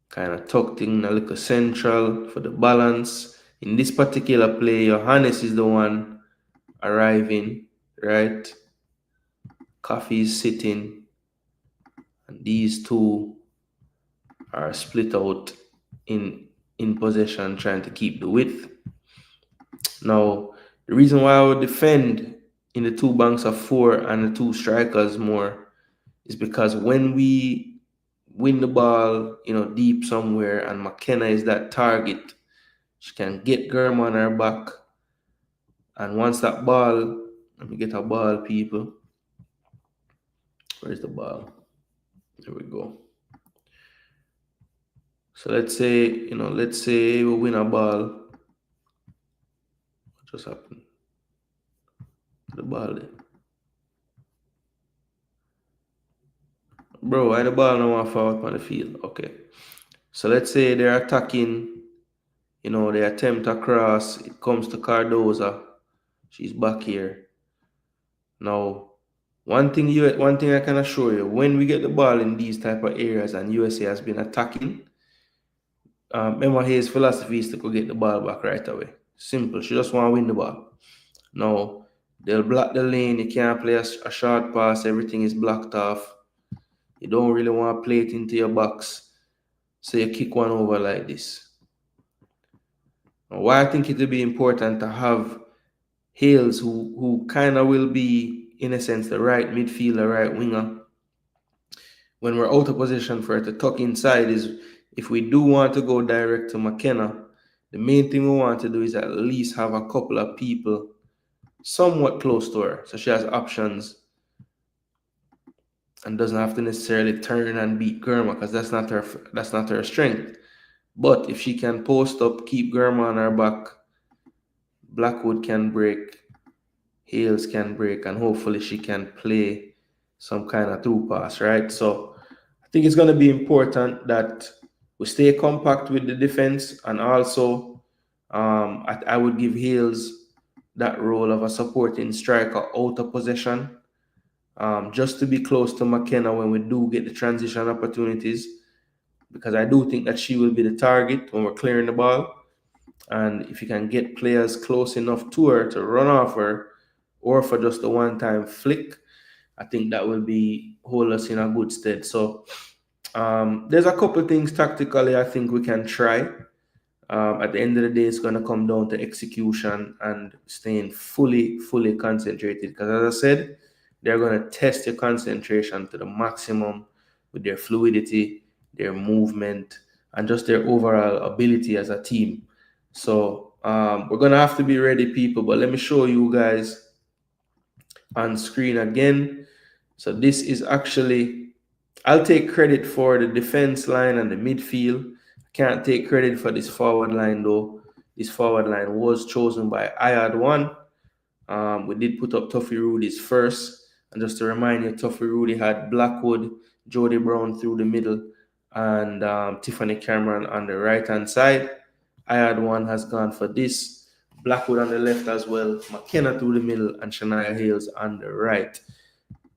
kind of tucked in a little central for the balance. In this particular play, Johannes is the one arriving, right? Coffee is sitting. And these two are split out in possession, trying to keep the width. Now, the reason why I would defend in the two banks of four and the two strikers more is because when we win the ball, you know, deep somewhere, and McKenna is that target, she can get Germa on her back. And once that ball, let me get a ball, people. Where's the ball? There we go. So let's say we win a ball. What just happened? The ball there. Bro, why the ball no want fall out on the field? Okay. So let's say they're attacking, you know, they attempt a cross. It comes to Cardoza. She's back here. Now, one thing I can assure you, when we get the ball in these type of areas and USA has been attacking, Emma Hayes' philosophy is to go get the ball back right away. Simple. She just want to win the ball. Now, they'll block the lane. You can't play a short pass. Everything is blocked off. You don't really want to play it into your box. So you kick one over like this. Now, why I think it will be important to have Hales who kind of will be, in a sense, the right midfielder, right winger. When we're out of position for her to tuck inside is if we do want to go direct to McKenna, the main thing we want to do is at least have a couple of people somewhat close to her. So she has options and doesn't have to necessarily turn and beat Germa because that's not her strength. But if she can post up, keep Germa on her back, Blackwood can break, Hales can break, and hopefully she can play some kind of through pass, right? So I think it's going to be important that we stay compact with the defense, and also I would give Hales that role of a supporting striker out of possession, just to be close to McKenna when we do get the transition opportunities, because I do think that she will be the target when we're clearing the ball. And if you can get players close enough to her to run off her, or for just a one-time flick, I think that will be hold us in a good stead. So there's a couple things tactically I think we can try. At the end of the day, it's going to come down to execution and staying fully concentrated. Because as I said, they're going to test your concentration to the maximum with their fluidity, their movement, and just their overall ability as a team. So we're going to have to be ready, people. But let me show you guys on screen again. So this is actually, I'll take credit for the defense line and the midfield. I can't take credit for this forward line though. This forward line was chosen by IAD1. We did put up Tuffy Rudy's first. And just to remind you, Tuffy Rudy had Blackwood, Jody Brown through the middle, and Tiffany Cameron on the right-hand side. IAD1 has gone for this. Blackwood on the left as well, McKenna through the middle, and Shania Hales on the right.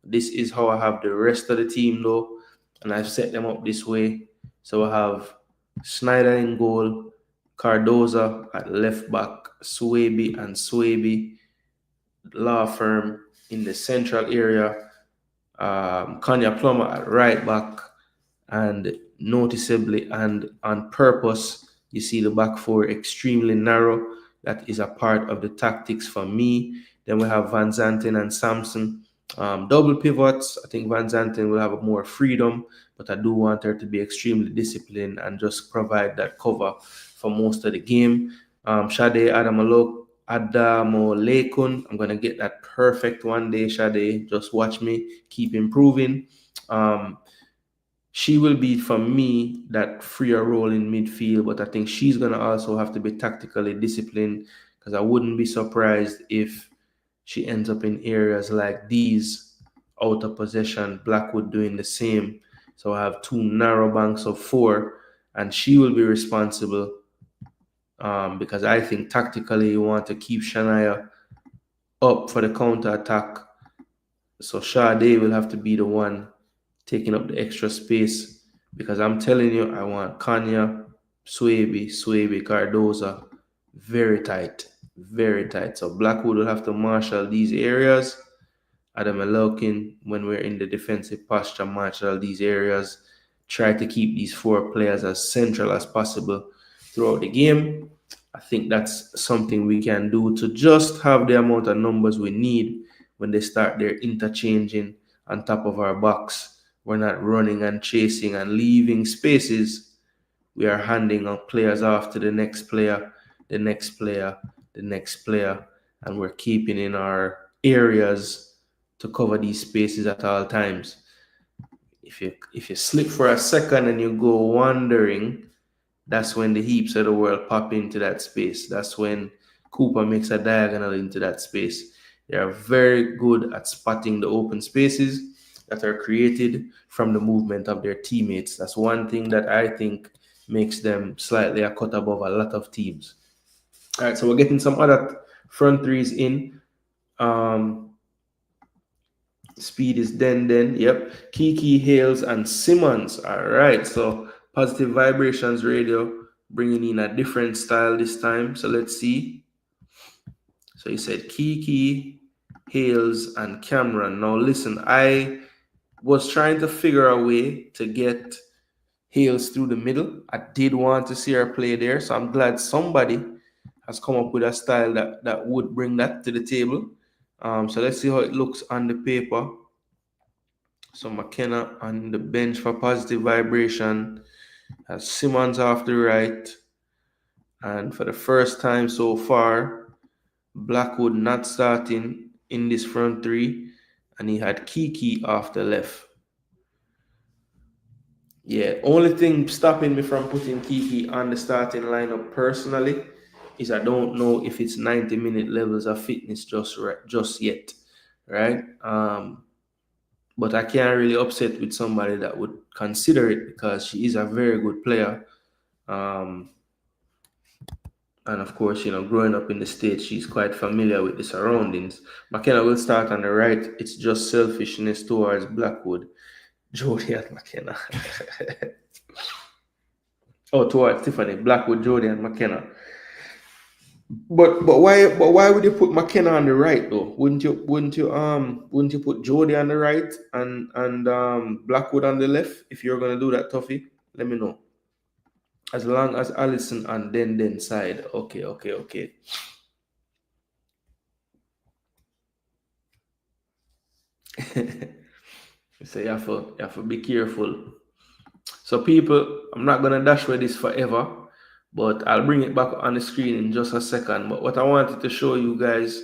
This is how I have the rest of the team though, and I've set them up this way. So I have Snyder in goal, Cardoza at left back, Swaby and Swaby, Law Firm in the central area, Kanya Plummer at right back, and noticeably and on purpose, you see the back four extremely narrow. That is a part of the tactics for me. Then we have Van Zanten and Samson. Double pivots. I think Van Zanten will have more freedom, but I do want her to be extremely disciplined and just provide that cover for most of the game. Shade Adamolekun. I'm going to get that perfect one day, Shade. Just watch me. Keep improving. She will be, for me, that freer role in midfield, but I think she's going to also have to be tactically disciplined, because I wouldn't be surprised if she ends up in areas like these, out of possession, Blackwood doing the same. So I have two narrow banks of four, and she will be responsible, because I think tactically you want to keep Shania up for the counter-attack. So Sade will have to be the one taking up the extra space, because I'm telling you, I want Kanya, Swaby, Cardoza very tight. So Blackwood will have to marshal these areas. Adamolekun, when we're in the defensive posture, marshal these areas. Try to keep these four players as central as possible throughout the game. I think that's something we can do to just have the amount of numbers we need when they start their interchanging on top of our box. We're not running and chasing and leaving spaces. We are handing our players off to the next player, the next player, the next player, and we're keeping in our areas to cover these spaces at all times. If you slip for a second and you go wandering, that's when the heaps of the world pop into that space. That's when Cooper makes a diagonal into that space. They are very good at spotting the open spaces that are created from the movement of their teammates. That's one thing that I think makes them slightly a cut above a lot of teams. All right, so we're getting some other front threes in. Speed is Den. Yep. Kiki, Hales, and Simmons. All right, so Positive Vibrations Radio bringing in a different style this time. So let's see. So he said Kiki, Hales, and Cameron. Now listen, I was trying to figure a way to get Hales through the middle. I did want to see her play there, so I'm glad somebody has come up with a style that would bring that to the table. So let's see how it looks on the paper. So McKenna on the bench for Positive Vibration, has Simmons off the right, and for the first time so far, Blackwood not starting in this front three, and he had Kiki off the left. Yeah, only thing stopping me from putting Kiki on the starting lineup personally is I don't know if it's 90-minute levels of fitness just yet, right? But I can't really upset with somebody that would consider it because she is a very good player. Um, and of course, growing up in the States, she's quite familiar with the surroundings. McKenna will start on the right. It's just selfishness towards Blackwood. Jody and McKenna. Oh, towards Tiffany. Blackwood, Jody and McKenna. But why would you put McKenna on the right though? Wouldn't you put Jody on the right and Blackwood on the left if you're gonna do that, Tuffy? Let me know. As long as Allison on then side. Okay. So you have to be careful. So people, I'm not gonna dash with this forever, but I'll bring it back on the screen in just a second. But what I wanted to show you guys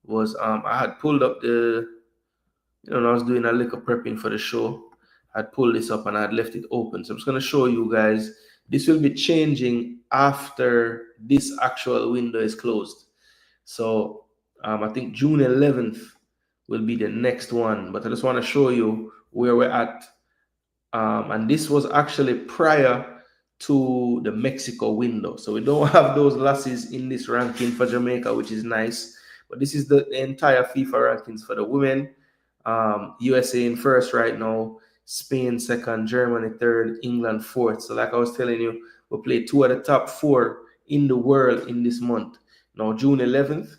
was I had pulled up I was doing a little prepping for the show. I'd pulled this up and I'd left it open. So I'm just gonna show you guys. This will be changing after this actual window is closed. So I think June 11th will be the next one, but I just want to show you where we're at. And this was actually prior to the Mexico window. So we don't have those losses in this ranking for Jamaica, which is nice. But this is the entire FIFA rankings for the women. USA in first right now, Spain second, Germany third, England fourth. So like I was telling you, we played 2 of the top 4 in the world in this month. Now June 11th,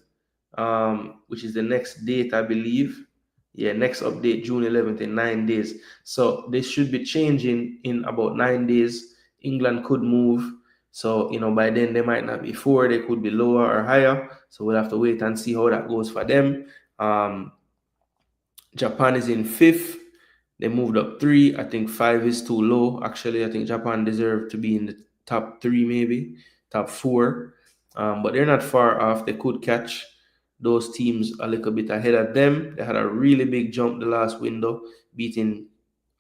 which is the next date, I believe. Yeah, next update June 11th in 9 days. So this should be changing in about 9 days. England could move. So, by then they might not be 4, they could be lower or higher. So we'll have to wait and see how that goes for them. Japan is in 5th. They moved up 3. I think 5 is too low. Actually, I think Japan deserved to be in the top 3, maybe top 4. But they're not far off. They could catch those teams a little bit ahead of them. They had a really big jump the last window, beating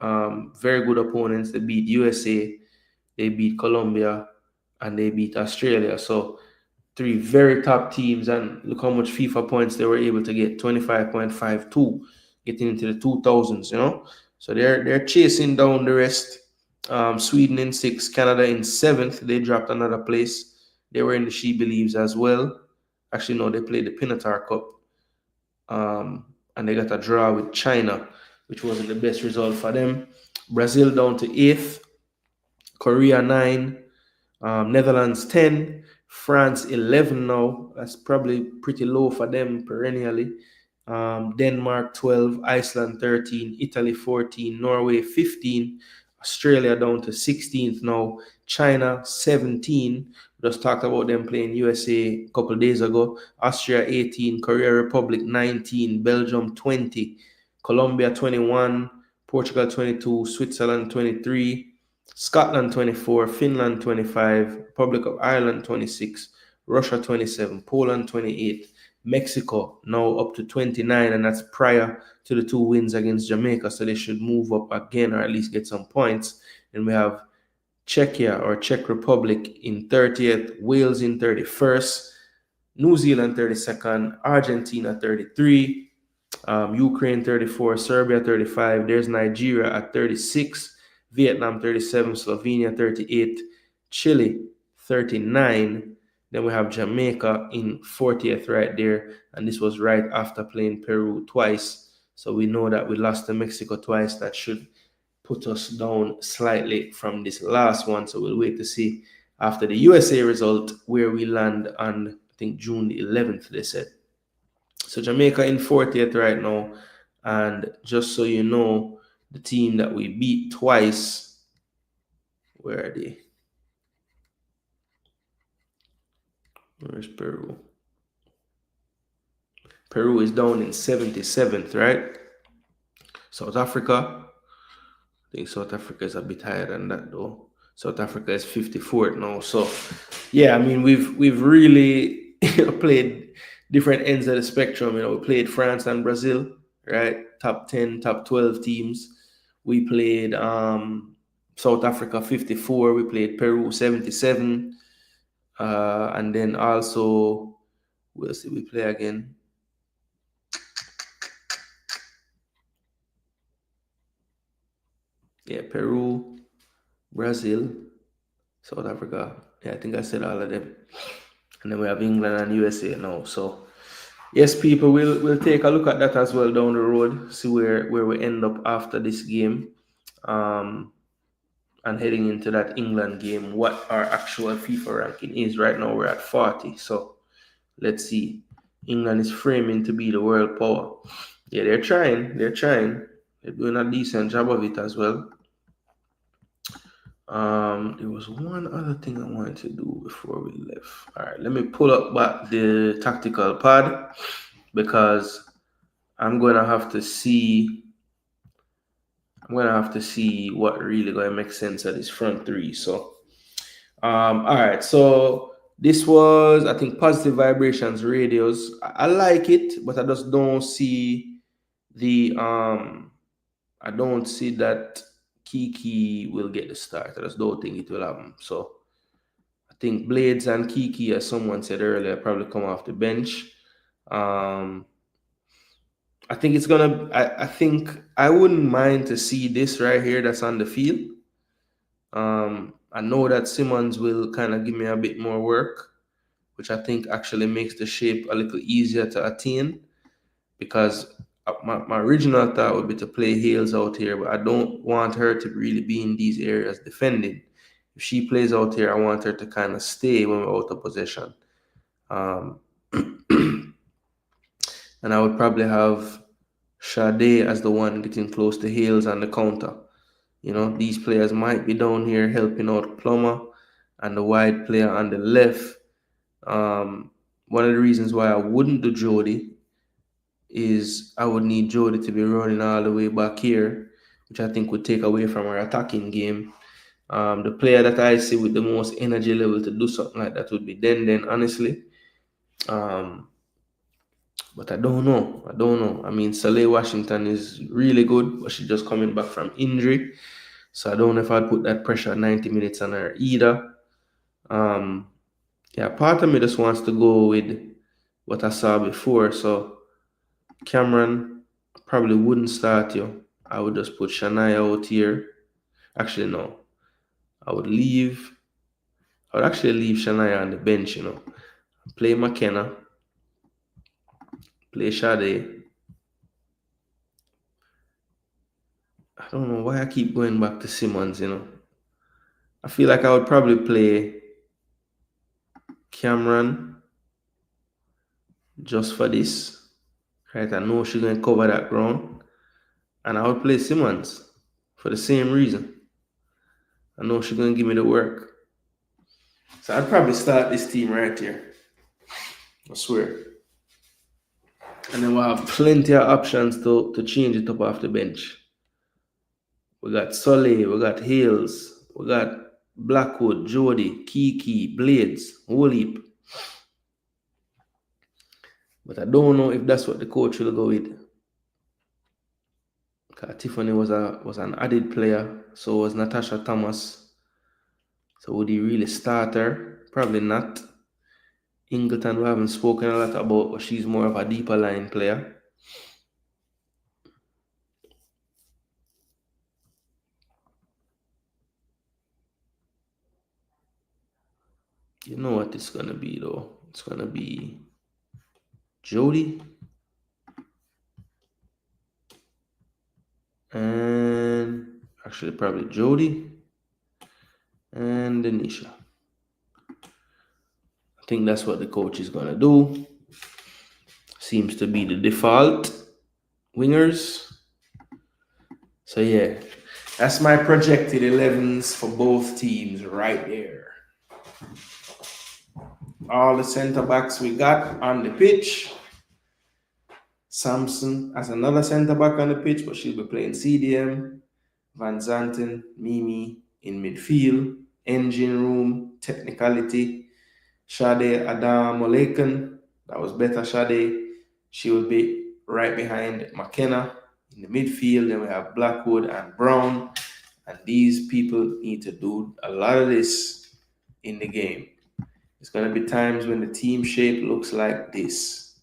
very good opponents. They beat USA, they beat Colombia, and they beat Australia. So 3 very top teams, and look how much FIFA points they were able to get, 25.52, getting into the 2000s, So they're chasing down the rest. Sweden in 6th, Canada in 7th. They dropped another place. They were in the She Believes as well. Actually, no, they played the Pinatar Cup. And they got a draw with China, which wasn't the best result for them. Brazil down to 8th. Korea 9. Netherlands 10. France 11 now. That's probably pretty low for them perennially. Denmark 12. Iceland 13. Italy 14. Norway 15. Australia down to 16th now. China 17. Just talked about them playing USA a couple days ago. Austria 18, Korea Republic 19, Belgium 20, Colombia 21, Portugal 22, Switzerland 23, Scotland 24, Finland 25, Republic of Ireland 26, Russia 27, Poland 28, Mexico now up to 29, and that's prior to the 2 wins against Jamaica, so they should move up again or at least get some points. And we have Czechia or Czech Republic in 30th, Wales in 31st, New Zealand 32nd, Argentina 33, Ukraine 34, Serbia 35, there's Nigeria at 36, Vietnam 37, Slovenia 38, Chile 39, then we have Jamaica in 40th right there, and this was right after playing Peru twice, so we know that we lost to Mexico twice. That should put us down slightly from this last one, so we'll wait to see after the USA result where we land on, I think, June the 11th, they said. So Jamaica in 40th right now, and just so you know, the team that we beat twice, where are they? Where's Peru? Peru is down in 77th, right? South Africa, I think South Africa is a bit higher than that though. South Africa is 54th now. So yeah, I mean we've really played different ends of the spectrum. We played France and Brazil, right? Top 10, top 12 teams. We played South Africa 54. We played Peru 77. And then also, we'll see, we play again. Yeah, Peru, Brazil, South Africa. Yeah, I think I said all of them. And then we have England and USA now. So yes, people, we'll take a look at that as well down the road, see where we end up after this game. And heading into that England game, what our actual FIFA ranking is. Right now we're at 40. So let's see. England is framing to be the world power. Yeah, they're trying. They're doing a decent job of it as well. There was one other thing I wanted to do before we left. All right, let me pull up back the tactical pad because I'm gonna have to see what really gonna make sense of this front three. So, all right. So this was, I think, Positive Vibrations Radios. I like it, but I just don't see the I don't see that Kiki will get the start. I just don't think it will happen. So I think Blades and Kiki, as someone said earlier, probably come off the bench. I think it's gonna. I think I wouldn't mind to see this right here that's on the field. I know that Simmons will kind of give me a bit more work, which I think actually makes the shape a little easier to attain, because my original thought would be to play Hales out here, but I don't want her to really be in these areas defending. If she plays out here, I want her to kind of stay when we're out of possession. And I would probably have Sade as the one getting close to Hales on the counter. You know, these players might be down here helping out Plummer and the wide player on the left. One of the reasons why I wouldn't do Jody is I would need Jody to be running all the way back here, which I think would take away from our attacking game. The player that I see with the most energy level to do something like that would be Den, honestly. But I don't know. I mean, Saleh Washington is really good, but she's just coming back from injury. So I don't know if I'd put that pressure 90 minutes on her either. Yeah, part of me just wants to go with what I saw before. So Cameron probably wouldn't start you. I would just put Shania out here. Actually, no. I would actually leave Shania on the bench, you know. Play McKenna. Play Sade. I don't know why I keep going back to Simmons, you know. I feel like I would probably play Cameron just for this. Right? I know she's going to cover that ground. And I would play Simmons for the same reason. I know she's going to give me the work. So I'd probably start this team right here. I swear. And then we'll have plenty of options to change it up off the bench. We got Sully, we got Hales, we got Blackwood, Jody, Kiki, Blades, whole heap. But I don't know if that's what the coach will go with. Tiffany was an added player, so was Natasha Thomas. So would he really start her? Probably not. Ingleton we haven't spoken a lot about, but she's more of a deeper line player. You know what it's gonna be though? It's gonna be Jody and actually probably Jody and Denisha. I think that's what the coach is gonna do. Seems to be the default wingers. So yeah, that's my projected 11s for both teams right there. All the center backs we got on the pitch. Samson as another center back on the pitch, but she'll be playing CDM. Van Zanten, Mimi in midfield. Engine room, technicality. Sade Adam Olekan, that was better Sade. She will be right behind McKenna in the midfield. Then we have Blackwood and Brown. And these people need to do a lot of this in the game. There's going to be times when the team shape looks like this.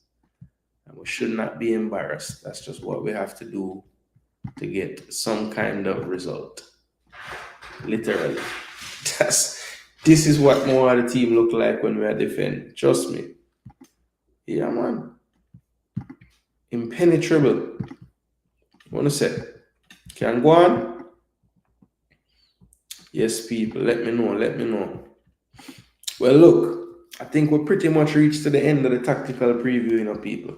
And we should not be embarrassed. That's just what we have to do to get some kind of result. Literally. This is what more of the team look like when we are defend. Trust me. Yeah, man. Impenetrable. What I say? Can go on? Yes, people. Let me know. Let me know. Well, look. I think we're pretty much reached to the end of the tactical preview, people.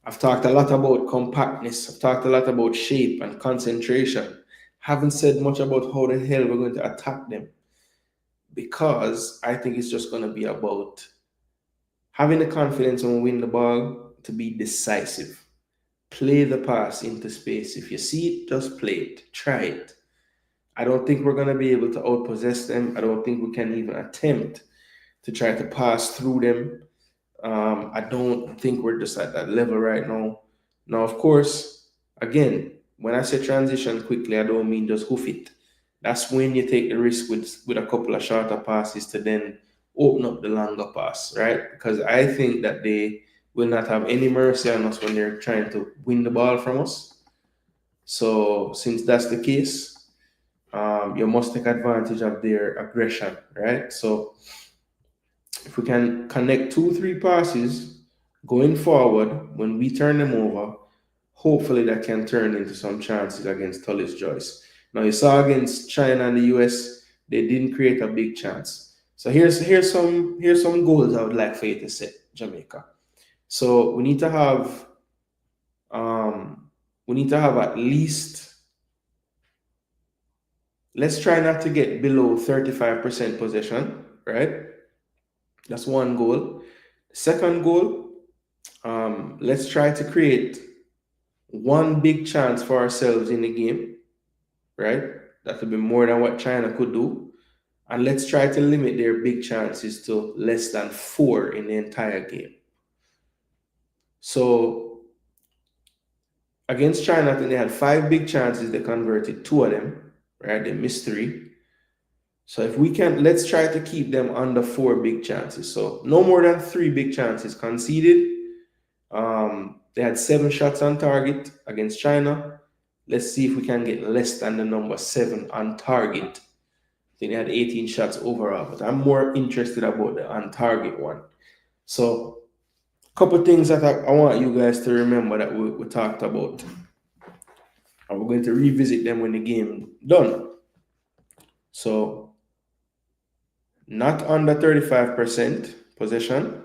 I've talked a lot about compactness. I've talked a lot about shape and concentration. Haven't said much about how the hell we're going to attack them. Because I think it's just going to be about having the confidence when we win the ball to be decisive. Play the pass into space. If you see it, just play it. Try it. I don't think we're going to be able to outpossess them. I don't think we can even attempt to try to pass through them. I don't think we're just at that level right now. Now, of course, again, when I say transition quickly, I don't mean just hoof it. That's when you take the risk with a couple of shorter passes to then open up the longer pass, right? Because I think that they will not have any mercy on us when they're trying to win the ball from us. So since that's the case, you must take advantage of their aggression, right? So if we can connect 2-3 passes going forward when we turn them over, hopefully that can turn into some chances against Tullis Joyce. Now you saw against China and the US, they didn't create a big chance. So here's some goals I would like for you to set, Jamaica. So we need to have at least, let's try not to get below 35% possession, right? That's one goal. Second goal, let's try to create one big chance for ourselves in the game, right? That would be more than what China could do. And let's try to limit their big chances to less than 4 in the entire game. So against China, I think they had 5 big chances. They converted 2 of them, right? They missed 3. So if we can, let's try to keep them under 4 big chances. So no more than 3 big chances conceded. They had 7 shots on target against China. Let's see if we can get less than the number 7 on target. I think they had 18 shots overall, but I'm more interested about the on target one. So a couple of things that I want you guys to remember that we talked about. And we're going to revisit them when the game done. So not under 35% possession.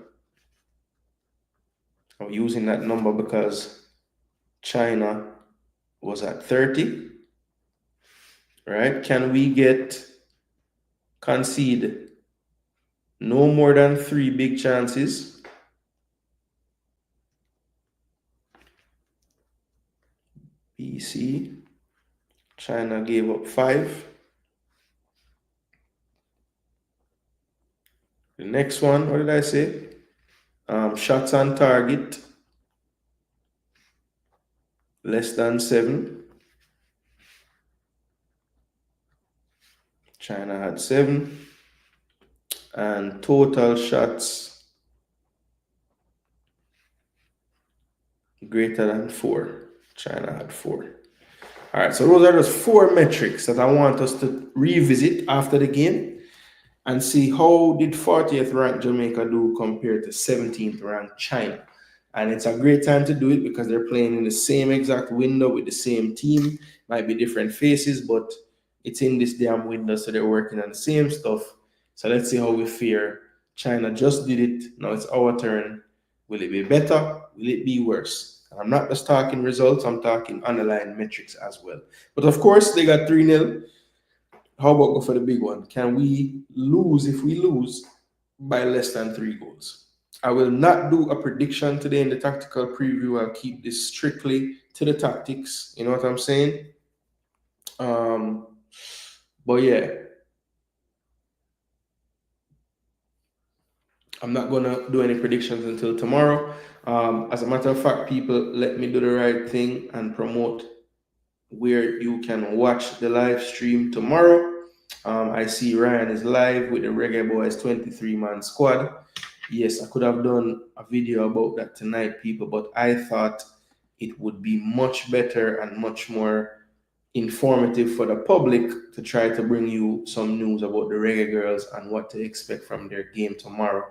I'm using that number because China was at 30. Right? Can we concede no more than 3 big chances? BC. China gave up 5. The next one, what did I say? Shots on target, less than 7. China had 7. And total shots greater than 4. China had 4. All right, so those are just 4 metrics that I want us to revisit after the game and see how did 40th ranked Jamaica do compared to 17th ranked China. And it's a great time to do it because they're playing in the same exact window with the same team. Might be different faces, but it's in this damn window, so they're working on the same stuff. So let's see how we fare. China just did it. Now it's our turn. Will it be better? Will it be worse? And I'm not just talking results. I'm talking underlying metrics as well. But of course, they got 3-0. How about go for the big one? Can we lose? If we lose by less than 3 goals? I will not do a prediction today in the tactical preview. I'll keep this strictly to the tactics. You know what I'm saying? But yeah, I'm not going to do any predictions until tomorrow. As a matter of fact, people, let me do the right thing and promote where you can watch the live stream tomorrow. I see Ryan is live with the Reggae Boys 23-man squad. Yes, I could have done a video about that tonight, people, but I thought it would be much better and much more informative for the public to try to bring you some news about the Reggae Girlz and what to expect from their game tomorrow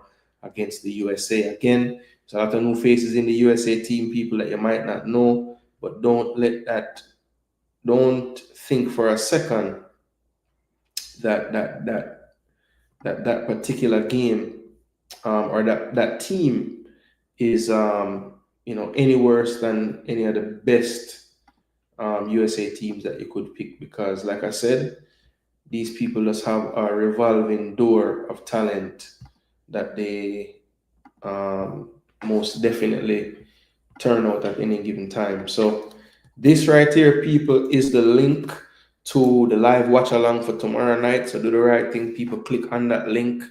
against the USA. Again, there's a lot of new faces in the USA team, people that you might not know, but don't think for a second that particular game or that team is any worse than any of the best USA teams that you could pick, because like I said, these people just have a revolving door of talent that they most definitely turn out at any given time. So this right here, people, is the link to the live watch along for tomorrow night. So do the right thing, people. Click on that link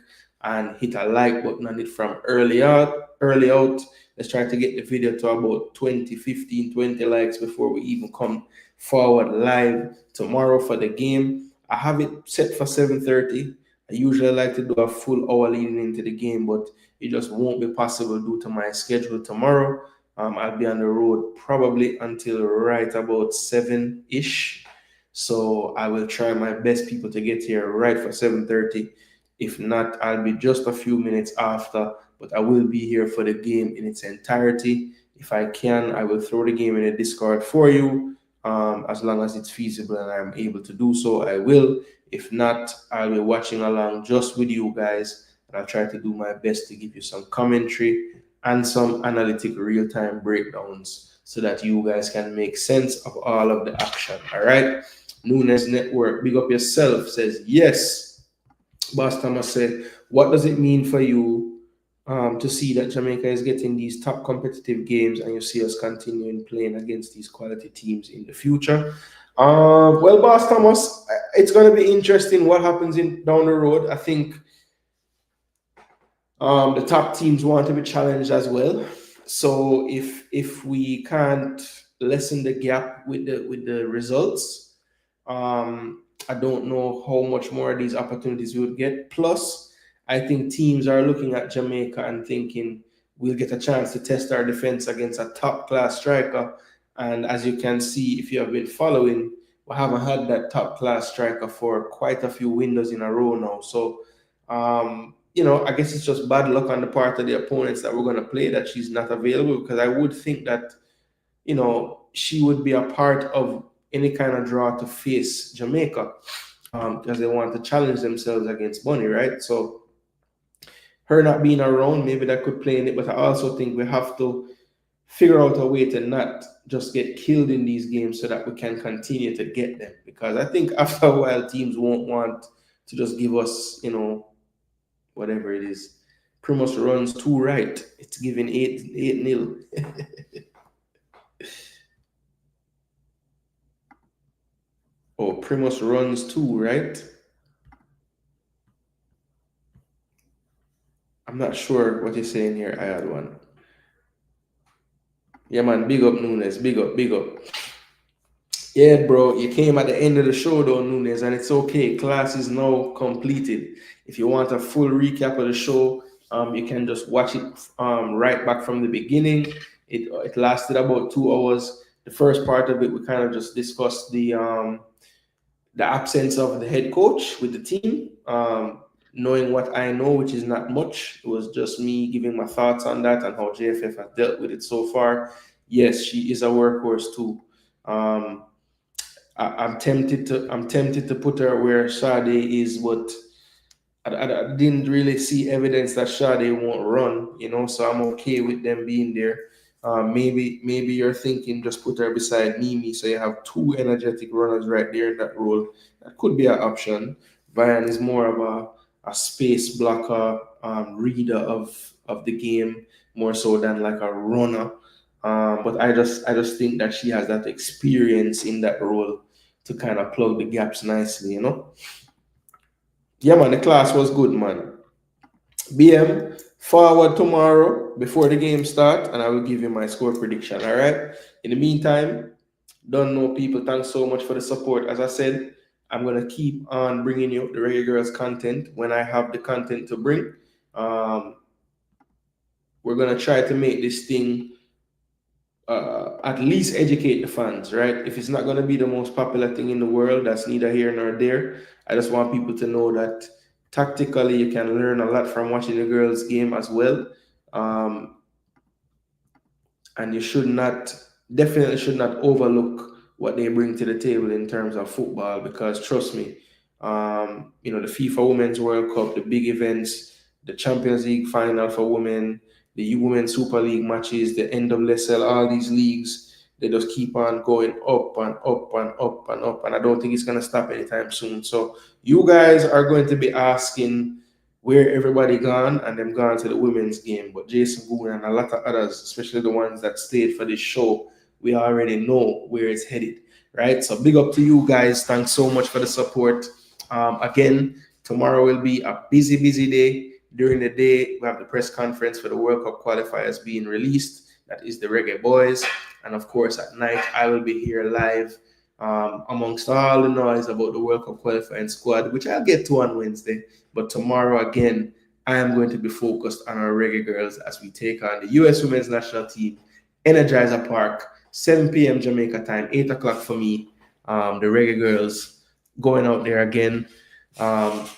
and hit a like button on it from early out. Let's try to get the video to about 20 likes before we even come forward live tomorrow for the game. I have it set for 7:30. I usually like to do a full hour leading into the game, but it just won't be possible due to my schedule tomorrow. I'll be on the road probably until right about 7-ish. So I will try my best, people, to get here right for 7:30. If not, I'll be just a few minutes after, but I will be here for the game in its entirety. If I can, I will throw the game in the Discord for you. As long as it's feasible and I'm able to do so, I will. If not, I'll be watching along just with you guys, and I'll try to do my best to give you some commentary and some analytic real-time breakdowns so that you guys can make sense of all of the action. All right. Nunes Network, big up yourself, says yes. Boss Thomas said, what does it mean for you to see that Jamaica is getting these top competitive games and you see us continuing playing against these quality teams in the future? Well, Boss Thomas, it's going to be interesting what happens down the road. I think the top teams want to be challenged as well. So if we can't lessen the gap with the results, I don't know how much more of these opportunities we would get. Plus, I think teams are looking at Jamaica and thinking we'll get a chance to test our defense against a top-class striker. And as you can see, if you have been following, we haven't had that top-class striker for quite a few windows in a row now. So, I guess it's just bad luck on the part of the opponents that we're going to play that she's not available, because I would think that, she would be a part of any kind of draw to face Jamaica, because they want to challenge themselves against Bunny, right? So her not being around, maybe that could play in it, but I also think we have to figure out a way to not just get killed in these games so that we can continue to get them, because I think after a while teams won't want to just give us, whatever it is. Primus runs 2 right. It's giving 8-0. Oh, Primus runs 2, right? I'm not sure what you're saying here. I had one. Yeah, man. Big up, Nunes. Big up. Yeah, bro. You came at the end of the show, though, Nunes, and it's okay. Class is now completed. If you want a full recap of the show, you can just watch it right back from the beginning. It lasted about 2 hours. The first part of it, we kind of just discussed the absence of the head coach with the team, knowing what I know, which is not much. It was just me giving my thoughts on that and how JFF has dealt with it so far. Yes, she is a workhorse too. I'm tempted to put her where Sade is, but I didn't really see evidence that Sade won't run, so I'm okay with them being there. Maybe you're thinking just put her beside Mimi, so you have 2 energetic runners right there in that role. That could be an option. Vian is more of a space blocker, reader of the game, more so than like a runner. But I just think that she has that experience in that role to kind of plug the gaps nicely, Yeah, man, the class was good, man. BM, forward tomorrow before the game start, and I will give you my score prediction, all right? In the meantime, Don't know people, thanks so much for the support. As I said, I'm gonna keep on bringing you the Reggae Girlz content when I have the content to bring. We're gonna try to make this thing at least educate the fans, right? If it's not gonna be the most popular thing in the world, that's neither here nor there. I just want people to know that tactically you can learn a lot from watching the girls' game as well. And you definitely should not overlook what they bring to the table in terms of football, because trust me, the FIFA Women's World Cup, the big events, the Champions League final for women, the Women's Super League matches, the NWSL, all these leagues, they just keep on going up and up and up and up. And I don't think it's going to stop anytime soon. So you guys are going to be asking where everybody gone, and them gone to the women's game. But Jason Gooner and a lot of others, especially the ones that stayed for this show, we already know where it's headed, right? So big up to you guys. Thanks so much for the support. Again, tomorrow will be a busy day. During the day, we have the press conference for the World Cup qualifiers being released. That is the Reggae Boys. And of course, at night, I will be here live amongst all the noise about the World Cup qualifying squad, which I'll get to on Wednesday. But tomorrow, again, I am going to be focused on our Reggae Girls as we take on the US Women's National Team, Energizer Park, 7 p.m. Jamaica time, 8 o'clock for me. The Reggae Girls going out there again.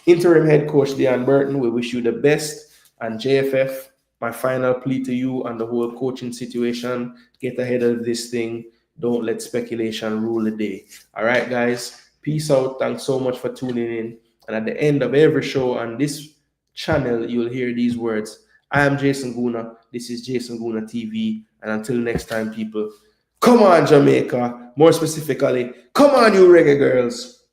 Interim head coach Deon Burton, we wish you the best. And JFF, my final plea to you on the whole coaching situation: get ahead of this thing. Don't let speculation rule the day. All right, guys. Peace out. Thanks so much for tuning in. And at the end of every show on this channel, you'll hear these words: I am Jason Gooner. This is Jason Gooner TV. And until next time, people, come on, Jamaica. More specifically, come on, you Reggae Girls.